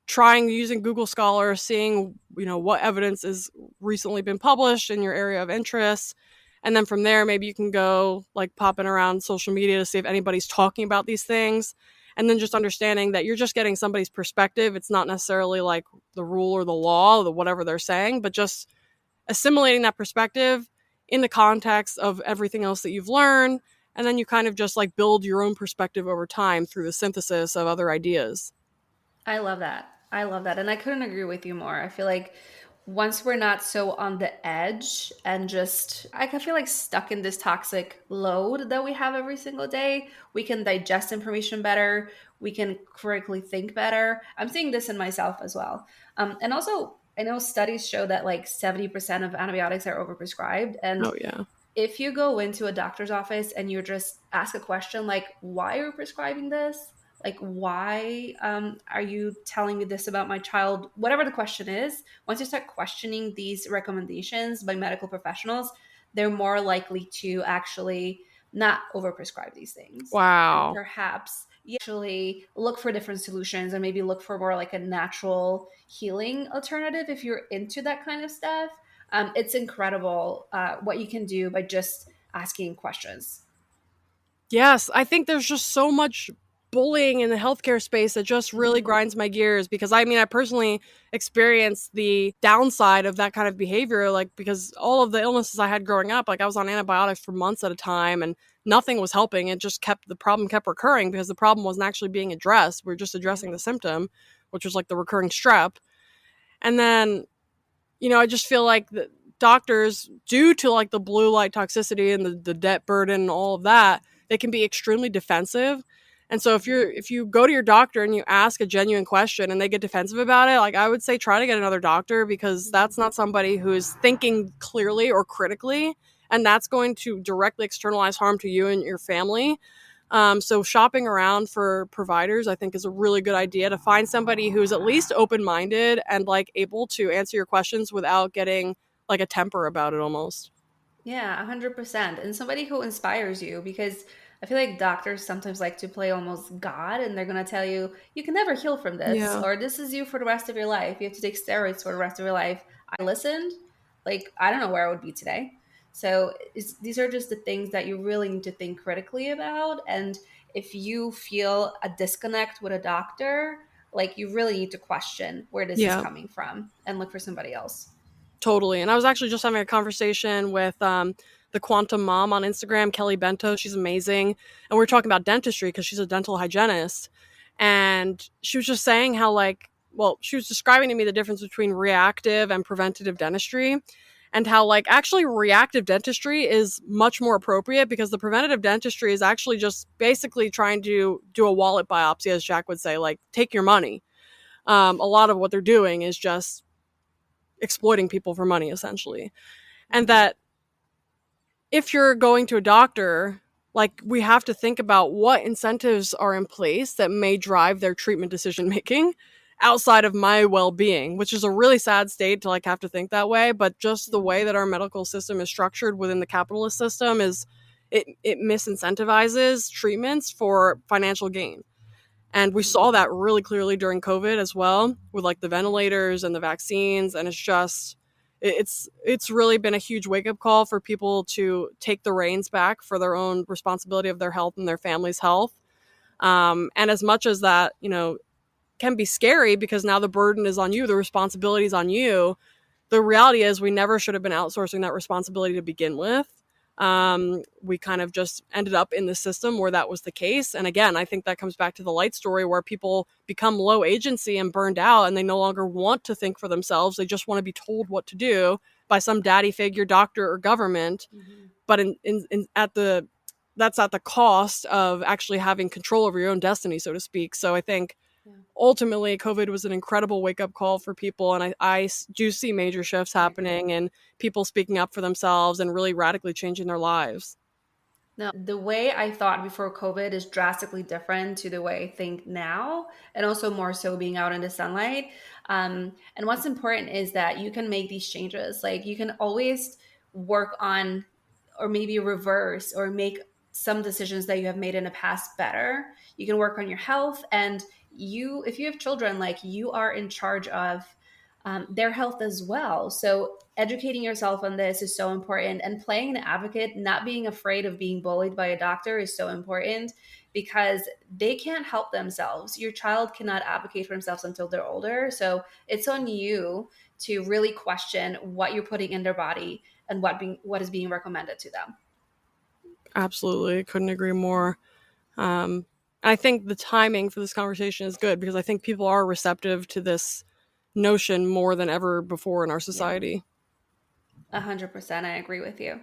trying using Google Scholar, seeing, what evidence has recently been published in your area of interest. And then from there, maybe you can go like popping around social media to see if anybody's talking about these things. And then just understanding that you're just getting somebody's perspective. It's not necessarily like the rule or the law or whatever they're saying, but just assimilating that perspective in the context of everything else that you've learned. And then you kind of just like build your own perspective over time through the synthesis of other ideas. I love that. I love that. And I couldn't agree with you more. I feel like once we're not so on the edge and just, I can feel like stuck in this toxic load that we have every single day, we can digest information better. We can critically think better. I'm seeing this in myself as well. And also, I know studies show that like 70% of antibiotics are overprescribed. And Oh, yeah. if you go into a doctor's office and you just ask a question like, why are you prescribing this? Like, why are you telling me this about my child? Whatever the question is, once you start questioning these recommendations by medical professionals, they're more likely to actually not overprescribe these things. And Wow. perhaps you actually look for different solutions and maybe look for more like a natural healing alternative if you're into that kind of stuff. It's incredible what you can do by just asking questions. Yes, I think there's just so much bullying in the healthcare space that just really grinds my gears, because I mean, I personally experienced the downside of that kind of behavior, like because all of the illnesses I had growing up, like I was on antibiotics for months at a time and nothing was helping. It just the problem kept recurring because the problem wasn't actually being addressed. We are just addressing the symptom, which was like the recurring strep. And then, I just feel like the doctors, due to like the blue light toxicity and the debt burden and all of that, they can be extremely defensive. And so if you go to your doctor and you ask a genuine question and they get defensive about it, like I would say try to get another doctor, because that's not somebody who is thinking clearly or critically, and that's going to directly externalize harm to you and your family. So shopping around for providers, I think, is a really good idea, to find somebody who's at least open-minded and like able to answer your questions without getting like a temper about it almost. Yeah, 100%. And somebody who inspires you, because I feel like doctors sometimes like to play almost God, and they're going to tell you, you can never heal from this, Yeah. or this is you for the rest of your life. You have to take steroids for the rest of your life. I listened, like, I don't know where I would be today. So these are just the things that you really need to think critically about. And if you feel a disconnect with a doctor, like, you really need to question where this is Yeah. coming from and look for somebody else. Totally. And I was actually just having a conversation with the Quantum Mom on Instagram, Kelly Bento. She's amazing. And we were talking about dentistry because she's a dental hygienist. And she was just saying how, like, well, she was describing to me the difference between reactive and preventative dentistry, and how, like, actually reactive dentistry is much more appropriate because the preventative dentistry is actually just basically trying to do a wallet biopsy, as Jack would say, like, take your money. A lot of what they're doing is just exploiting people for money, essentially. And that if you're going to a doctor, like, we have to think about what incentives are in place that may drive their treatment decision making outside of my well-being, which is a really sad state to, like, have to think that way. But just the way that our medical system is structured within the capitalist system is it misincentivizes treatments for financial gain. And we saw that really clearly during COVID as well, with, like, the ventilators and the vaccines. And it's really been a huge wake-up call for people to take the reins back for their own responsibility of their health and their family's health. And as much as that, can be scary because now the burden is on you, the responsibility is on you, the reality is we never should have been outsourcing that responsibility to begin with. We kind of just ended up in the system where that was the case. And again, I think that comes back to the light story where people become low agency and burned out, and they no longer want to think for themselves. They just want to be told what to do by some daddy figure, doctor, or government. Mm-hmm. But that's at the cost of actually having control over your own destiny, so to speak. So I think ultimately COVID was an incredible wake-up call for people, and I do see major shifts happening and people speaking up for themselves and really radically changing their lives. Now, the way I thought before COVID is drastically different to the way I think now, and also more so being out in the sunlight. And what's important is that you can make these changes. Like, you can always work on, or maybe reverse, or make some decisions that you have made in the past better. You can work on your health, and if you have children, like, you are in charge of their health as well. So educating yourself on this is so important, and playing an advocate, not being afraid of being bullied by a doctor, is so important, because they can't help themselves. Your child cannot advocate for themselves until they're older. So it's on you to really question what you're putting in their body and what is being recommended to them. Absolutely. Couldn't agree more. I think the timing for this conversation is good because I think people are receptive to this notion more than ever before in our society. 100%. I agree with you.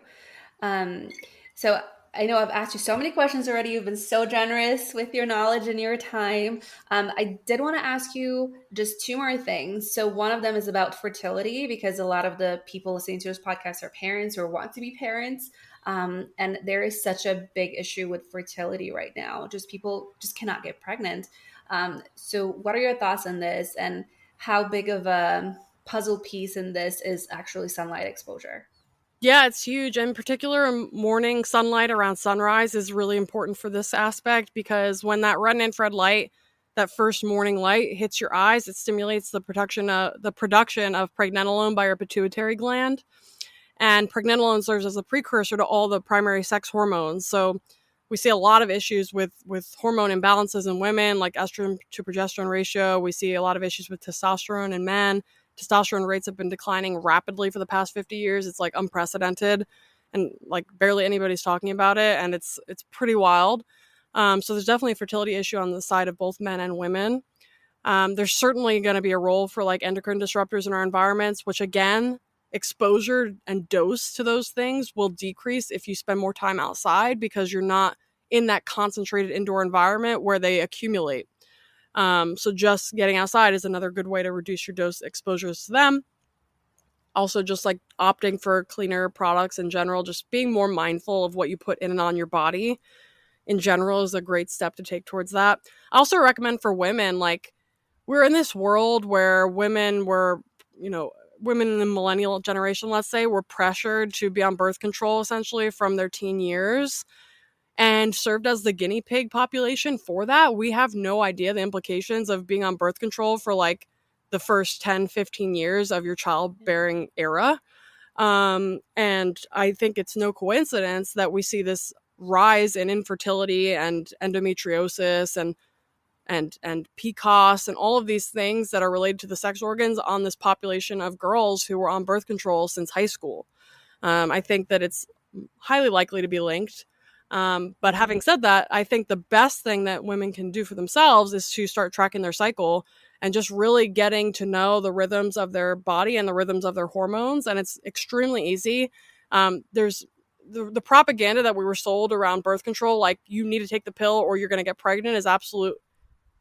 So I know I've asked you so many questions already. You've been so generous with your knowledge and your time. I did want to ask you just two more things. So one of them is about fertility, because a lot of the people listening to this podcast are parents or want to be parents. And there is such a big issue with fertility right now. Just people just cannot get pregnant. So what are your thoughts on this, and how big of a puzzle piece in this is actually sunlight exposure? Yeah, it's huge. In particular, morning sunlight around sunrise is really important for this aspect, because when that red and infrared light, that first morning light, hits your eyes, it stimulates the production of pregnenolone by your pituitary gland. And pregnenolone serves as a precursor to all the primary sex hormones. So we see a lot of issues with hormone imbalances in women, like estrogen to progesterone ratio. We see a lot of issues with testosterone in men. Testosterone rates have been declining rapidly for the past 50 years. It's, like, unprecedented, and, like, barely anybody's talking about it. And it's pretty wild. So there's definitely a fertility issue on the side of both men and women. There's certainly going to be a role for, like, endocrine disruptors in our environments, which, again, exposure and dose to those things will decrease if you spend more time outside, because you're not in that concentrated indoor environment where they accumulate. So just getting outside is another good way to reduce your dose exposures to them. Also, just, like, opting for cleaner products in general, just being more mindful of what you put in and on your body in general is a great step to take towards that. I also recommend for women, like, we're in this world where women in the millennial generation, let's say, were pressured to be on birth control essentially from their teen years, and served as the guinea pig population for that. We have no idea the implications of being on birth control for, like, the first 10, 15 years of your childbearing era. And I think it's no coincidence that we see this rise in infertility and endometriosis and PCOS and all of these things that are related to the sex organs on this population of girls who were on birth control since high school. I think that it's highly likely to be linked. But having said that, I think the best thing that women can do for themselves is to start tracking their cycle and just really getting to know the rhythms of their body and the rhythms of their hormones. And it's extremely easy. There's the propaganda that we were sold around birth control, like you need to take the pill or you're going to get pregnant, is absolute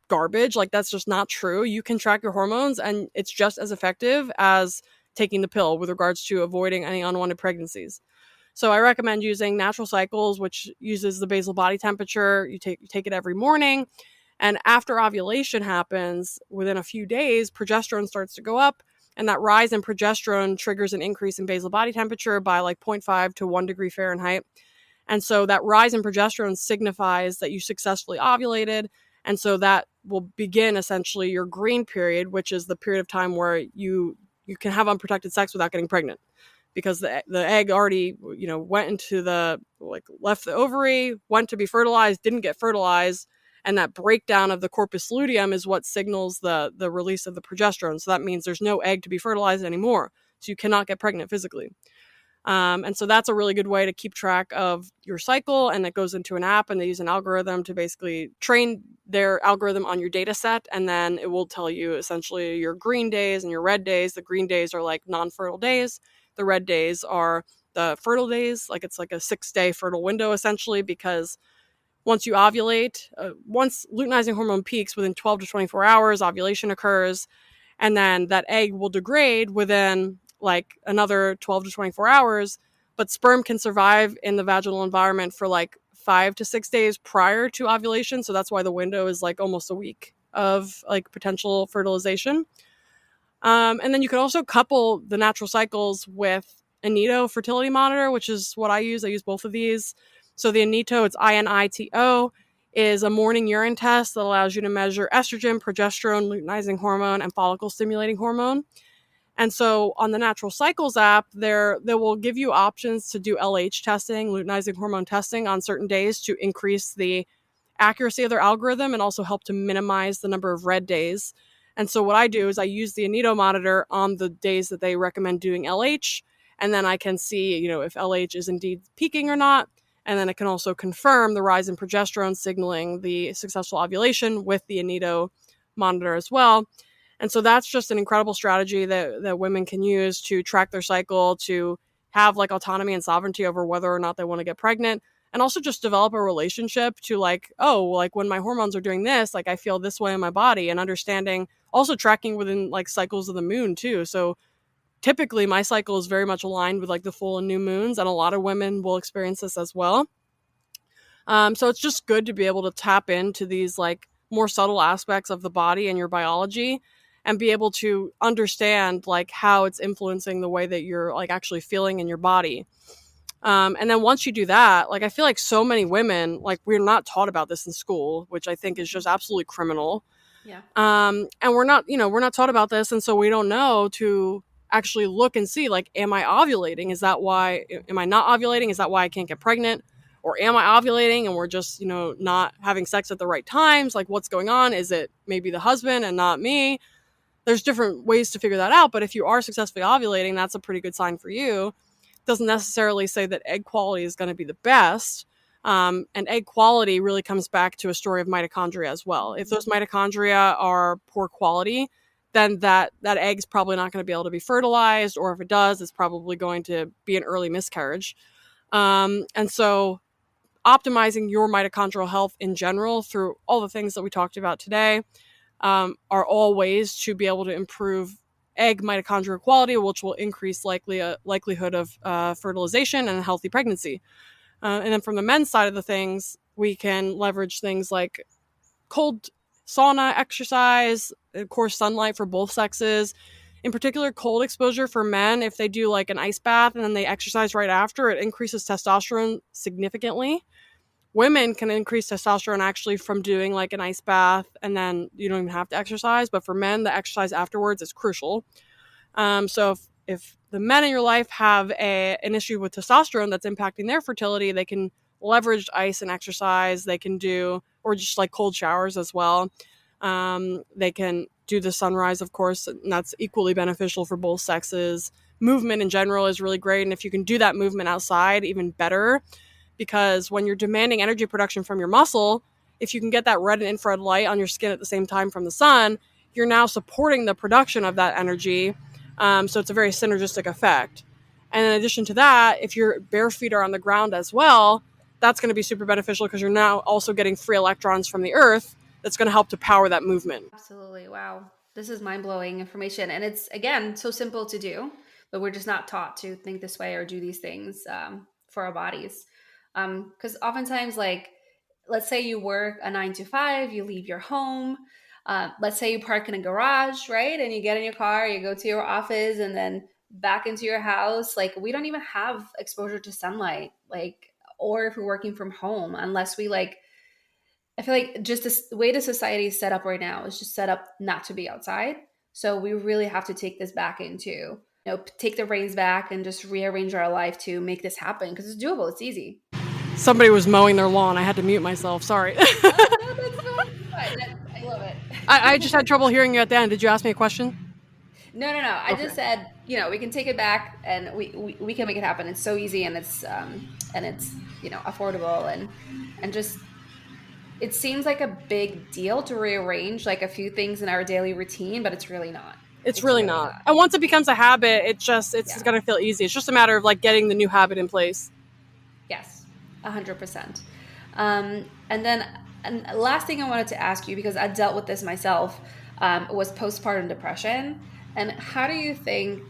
garbage. Like that's just not true. You can track your hormones and it's just as effective as taking the pill with regards to avoiding any unwanted pregnancies. So I recommend using Natural Cycles, which uses the basal body temperature. You take it every morning. And after ovulation happens, within a few days, progesterone starts to go up. And that rise in progesterone triggers an increase in basal body temperature by like 0.5 to 1 degree Fahrenheit. And so that rise in progesterone signifies that you successfully ovulated. And so that will begin essentially your green period, which is the period of time where you can have unprotected sex without getting pregnant. Because the egg already, went into left the ovary, went to be fertilized, didn't get fertilized. And that breakdown of the corpus luteum is what signals the release of the progesterone. So that means there's no egg to be fertilized anymore. So you cannot get pregnant physically. And so that's a really good way to keep track of your cycle. And it goes into an app and they use an algorithm to basically train their algorithm on your data set. And then it will tell you essentially your green days and your red days. The green days are like non-fertile days. The red days are the fertile days. Like it's like a 6-day fertile window essentially, because once you ovulate, once luteinizing hormone peaks within 12 to 24 hours, ovulation occurs. And then that egg will degrade within like another 12 to 24 hours, but sperm can survive in the vaginal environment for like 5 to 6 days prior to ovulation. So that's why the window is like almost a week of like potential fertilization. And then you can also couple the Natural Cycles with Anito fertility monitor, which is what I use. I use both of these. So the Anito, it's INITO, is a morning urine test that allows you to measure estrogen, progesterone, luteinizing hormone, and follicle stimulating hormone. And so on the Natural Cycles app, they will give you options to do LH testing, luteinizing hormone testing on certain days to increase the accuracy of their algorithm and also help to minimize the number of red days. And so what I do is I use the Anito monitor on the days that they recommend doing LH, and then I can see, if LH is indeed peaking or not. And then it can also confirm the rise in progesterone signaling the successful ovulation with the Anito monitor as well. And so that's just an incredible strategy that women can use to track their cycle, to have like autonomy and sovereignty over whether or not they want to get pregnant, and also just develop a relationship to like, when my hormones are doing this, like I feel this way in my body, and understanding, also tracking within like cycles of the moon too. So typically my cycle is very much aligned with like the full and new moons, and a lot of women will experience this as well. So it's just good to be able to tap into these like more subtle aspects of the body and your biology, and be able to understand like how it's influencing the way that you're like actually feeling in your body. And then once you do that, like I feel like so many women, like we're not taught about this in school, which I think is just absolutely criminal. Yeah. And we're not taught about this. And so we don't know to actually look and see, like, am I ovulating? Am I not ovulating? Is that why I can't get pregnant? Or am I ovulating and we're just, not having sex at the right times? Like what's going on? Is it maybe the husband and not me? There's different ways to figure that out. But if you are successfully ovulating, that's a pretty good sign for you. It doesn't necessarily say that egg quality is going to be the best. And egg quality really comes back to a story of mitochondria as well. If those mitochondria are poor quality, then that egg's probably not going to be able to be fertilized, or if it does, it's probably going to be an early miscarriage. And so optimizing your mitochondrial health in general through all the things that we talked about today are all ways to be able to improve egg mitochondrial quality, which will increase likelihood of fertilization and a healthy pregnancy. And then from the men's side of the things, we can leverage things like cold sauna exercise, of course, sunlight for both sexes. In particular, cold exposure for men, if they do like an ice bath and then they exercise right after, it increases testosterone significantly. Women can increase testosterone actually from doing like an ice bath, and then you don't even have to exercise. But for men, the exercise afterwards is crucial. So if the men in your life have an issue with testosterone that's impacting their fertility, they can leverage ice and exercise. They can do, or just like cold showers as well. They can do the sunrise, of course, and that's equally beneficial for both sexes. movement in general is really great. And if you can do that movement outside, even better, because when you're demanding energy production from your muscle, if you can get that red and infrared light on your skin at the same time from the sun, you're now supporting the production of that energy. So it's a very synergistic effect. And in addition to that, if your bare feet are on the ground as well, that's going to be super beneficial because you're now also getting free electrons from the earth that's going to help to power that movement. Absolutely. Wow. This is mind-blowing information. And it's, again, so simple to do, but we're just not taught to think this way or do these things for our bodies. Because oftentimes, like, let's say you work a 9 to 5, you leave your home. Let's say you park in a garage, right? And you get in your car, you go to your office and then back into your house. Like, we don't even have exposure to sunlight, like, or if we're working from home, unless we like, I feel like just the way the society is set up right now is just set up not to be outside. So we really have to take this back into, take the reins back and just rearrange our life to make this happen, because it's doable. It's easy. Somebody was mowing their lawn. I had to mute myself. Sorry. Oh, no, that's fine. I love it. I just had trouble hearing you at the end. Did you ask me a question? No. I just said, we can take it back and we can make it happen. It's so easy, and it's affordable, and just, it seems like a big deal to rearrange like a few things in our daily routine, but it's really not. It's really not. And once it becomes a habit, it's going to feel easy. It's just a matter of like getting the new habit in place. Yes, 100%. And then last thing I wanted to ask you, because I dealt with this myself, was postpartum depression. And how do you think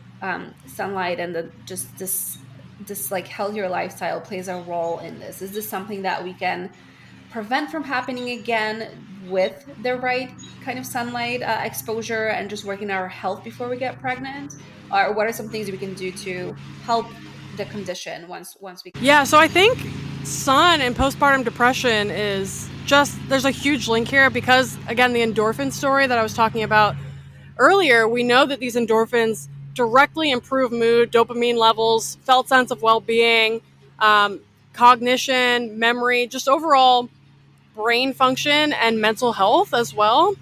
sunlight and this like healthier lifestyle plays a role in this? Is this something that we can prevent from happening again with the right kind of sunlight exposure and just working on our health before we get pregnant? Or what are some things we can do to help the condition once we... Yeah, so I think sun and postpartum depression is just, there's a huge link here because, again, the endorphin story that I was talking about earlier, we know that these endorphins directly improve mood, dopamine levels, felt sense of well-being, cognition, memory, just overall brain function and mental health as well.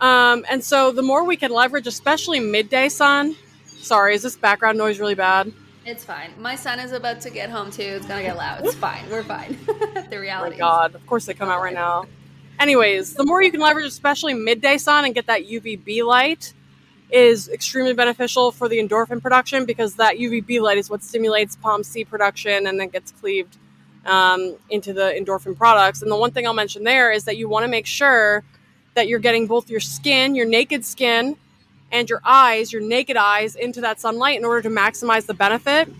And so the more we can leverage, especially midday sun. Sorry, is this background noise really bad? It's fine. My son is about to get home too. It's gonna get loud. It's fine. We're fine. The reality. Oh my God, of course they come out right now. Anyways, the more you can leverage, especially midday sun, and get that UVB light is extremely beneficial for the endorphin production, because that UVB light is what stimulates POMC production and then gets cleaved into the endorphin products. And the one thing I'll mention there is that you want to make sure that you're getting both your skin, your naked skin, and your eyes, your naked eyes, into that sunlight in order to maximize the benefit.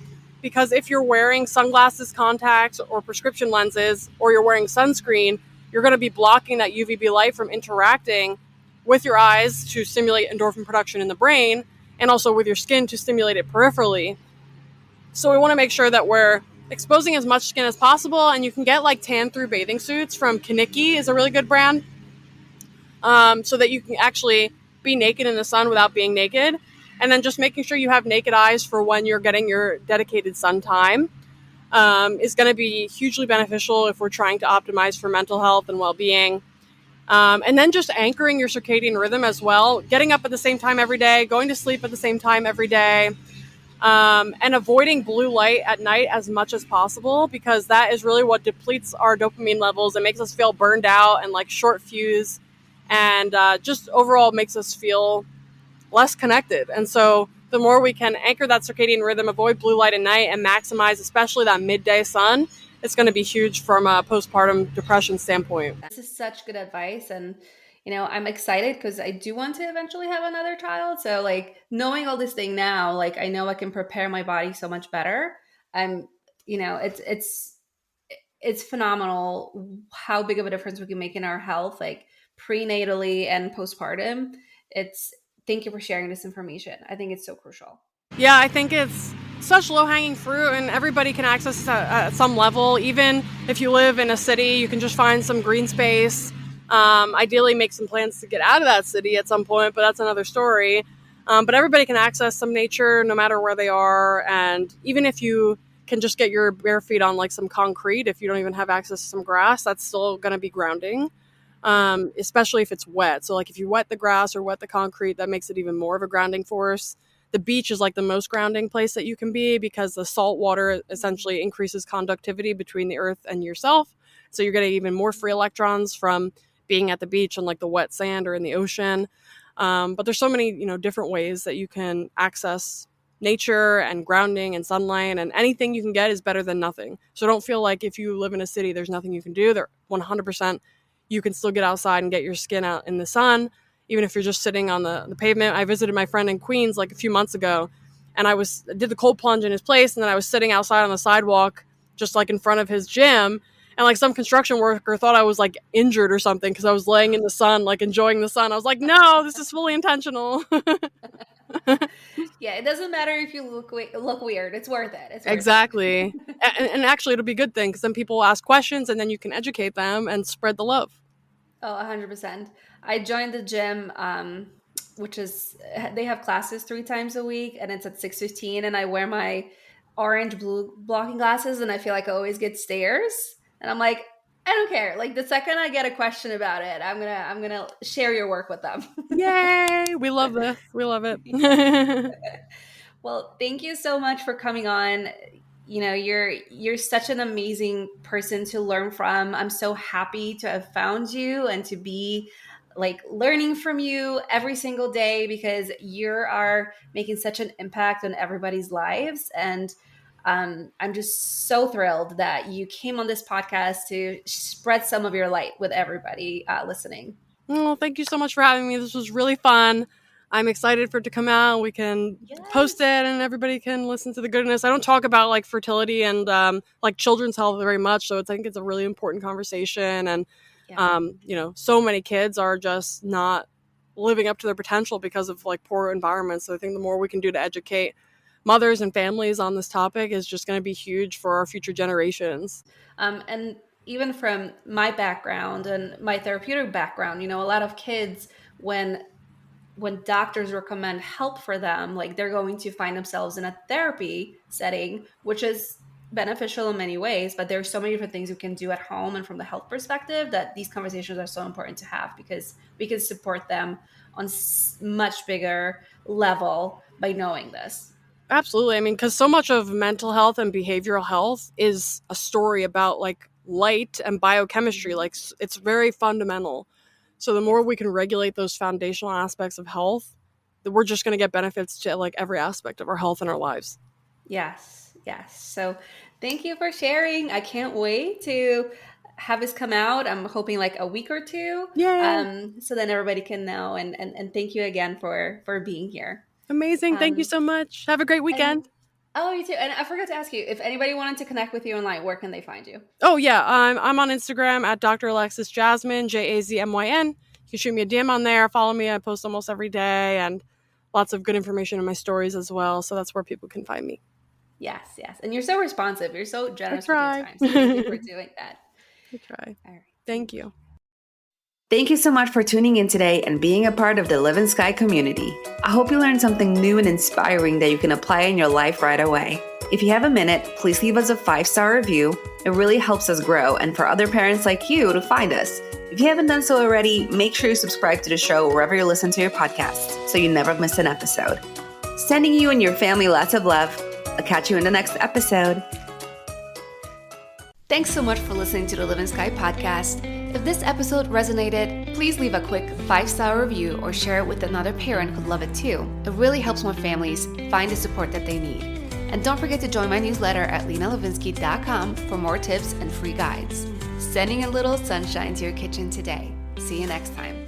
Because if you're wearing sunglasses, contacts, or prescription lenses, or you're wearing sunscreen, you're going to be blocking that UVB light from interacting with your eyes to stimulate endorphin production in the brain, and also with your skin to stimulate it peripherally. So we want to make sure that we're exposing as much skin as possible, and you can get like tan-through bathing suits from Kaniki is a really good brand, so that you can actually be naked in the sun without being naked. And then just making sure you have naked eyes for when you're getting your dedicated sun time is going to be hugely beneficial if we're trying to optimize for mental health and well-being. And then just anchoring your circadian rhythm as well, getting up at the same time every day, going to sleep at the same time every day, and avoiding blue light at night as much as possible, because that is really what depletes our dopamine levels and makes us feel burned out and like short fuse, and just overall makes us feel less connected. And so the more we can anchor that circadian rhythm, avoid blue light at night, and maximize especially that midday sun, it's going to be huge from a postpartum depression standpoint. This is such good advice. And, I'm excited because I do want to eventually have another child. So like knowing all this thing now, like I know I can prepare my body so much better. It's phenomenal how big of a difference we can make in our health, like prenatally and postpartum. Thank you for sharing this information. I think it's so crucial. Yeah, I think it's such low-hanging fruit, and everybody can access it at some level. Even if you live in a city, you can just find some green space. Ideally make some plans to get out of that city at some point, but that's another story. But everybody can access some nature no matter where they are. And even if you can just get your bare feet on like some concrete, if you don't even have access to some grass, that's still going to be grounding, especially if it's wet. So like if you wet the grass or wet the concrete, that makes it even more of a grounding force. the beach is like the most grounding place that you can be because the salt water essentially increases conductivity between the earth and yourself. So you're getting even more free electrons from being at the beach and like the wet sand or in the ocean. But there's so many, different ways that you can access nature and grounding and sunlight, and anything you can get is better than nothing. So don't feel like if you live in a city, there's nothing you can do. There 100% you can still get outside and get your skin out in the sun, even if you're just sitting on the pavement. I visited my friend in Queens like a few months ago, and I did the cold plunge in his place, and then I was sitting outside on the sidewalk just like in front of his gym, and like some construction worker thought I was like injured or something because I was laying in the sun, like enjoying the sun. I was like, no, this is fully intentional. Yeah, it doesn't matter if you look weird. It's worth it. It's worth Exactly. it. And actually, it'll be a good thing because then people will ask questions and then you can educate them and spread the love. Oh, 100%. I joined the gym, which is, they have classes 3 times a week, and it's at 6:15, and I wear my orange blue blocking glasses, and I feel like I always get stares, and I'm like, I don't care. Like the second I get a question about it, I'm gonna share your work with them. Yay! We love this. We love it. Well, thank you so much for coming on. You're such an amazing person to learn from. I'm so happy to have found you and to be like learning from you every single day, because you are making such an impact on everybody's lives. And I'm just so thrilled that you came on this podcast to spread some of your light with everybody listening. Well, thank you so much for having me. This was really fun. I'm excited for it to come out. We can post it and everybody can listen to the goodness. I don't talk about like fertility and like children's health very much. So I think it's a really important conversation. And, so many kids are just not living up to their potential because of like poor environments. So I think the more we can do to educate mothers and families on this topic is just going to be huge for our future generations. And even from my background and my therapeutic background, a lot of kids, when doctors recommend help for them, like they're going to find themselves in a therapy setting, which is beneficial in many ways, but there's so many different things we can do at home and from the health perspective that these conversations are so important to have, because we can support them on much bigger level by knowing this. Absolutely. I mean, because so much of mental health and behavioral health is a story about like light and biochemistry. Like it's very fundamental. So the more we can regulate those foundational aspects of health, we're just going to get benefits to like every aspect of our health and our lives. Yes. So thank you for sharing. I can't wait to have this come out. I'm hoping like a week or two. Yeah. So then everybody can know. And thank you again for being here. Amazing. Thank you so much. Have a great weekend. You too. And I forgot to ask you, if anybody wanted to connect with you online, where can they find you? Oh, yeah. I'm on Instagram at Dr. Alexis Jasmine, JAZMYN. You can shoot me a DM on there. Follow me. I post almost every day and lots of good information in my stories as well. So that's where people can find me. Yes. And you're so responsive. You're so generous with your time. So thank you for doing that. I try. All right. Thank you. Thank you so much for tuning in today and being a part of the Livin'Sky community. I hope you learned something new and inspiring that you can apply in your life right away. If you have a minute, please leave us a 5-star review. It really helps us grow and for other parents like you to find us. If you haven't done so already, make sure you subscribe to the show wherever you listen to your podcasts so you never miss an episode. Sending you and your family lots of love. I'll catch you in the next episode. Thanks so much for listening to the Livin'Sky podcast. If this episode resonated, please leave a quick 5-star review or share it with another parent who'd love it too. It really helps more families find the support that they need. And don't forget to join my newsletter at LenaLivin'Sky.com for more tips and free guides. Sending a little sunshine to your kitchen today. See you next time.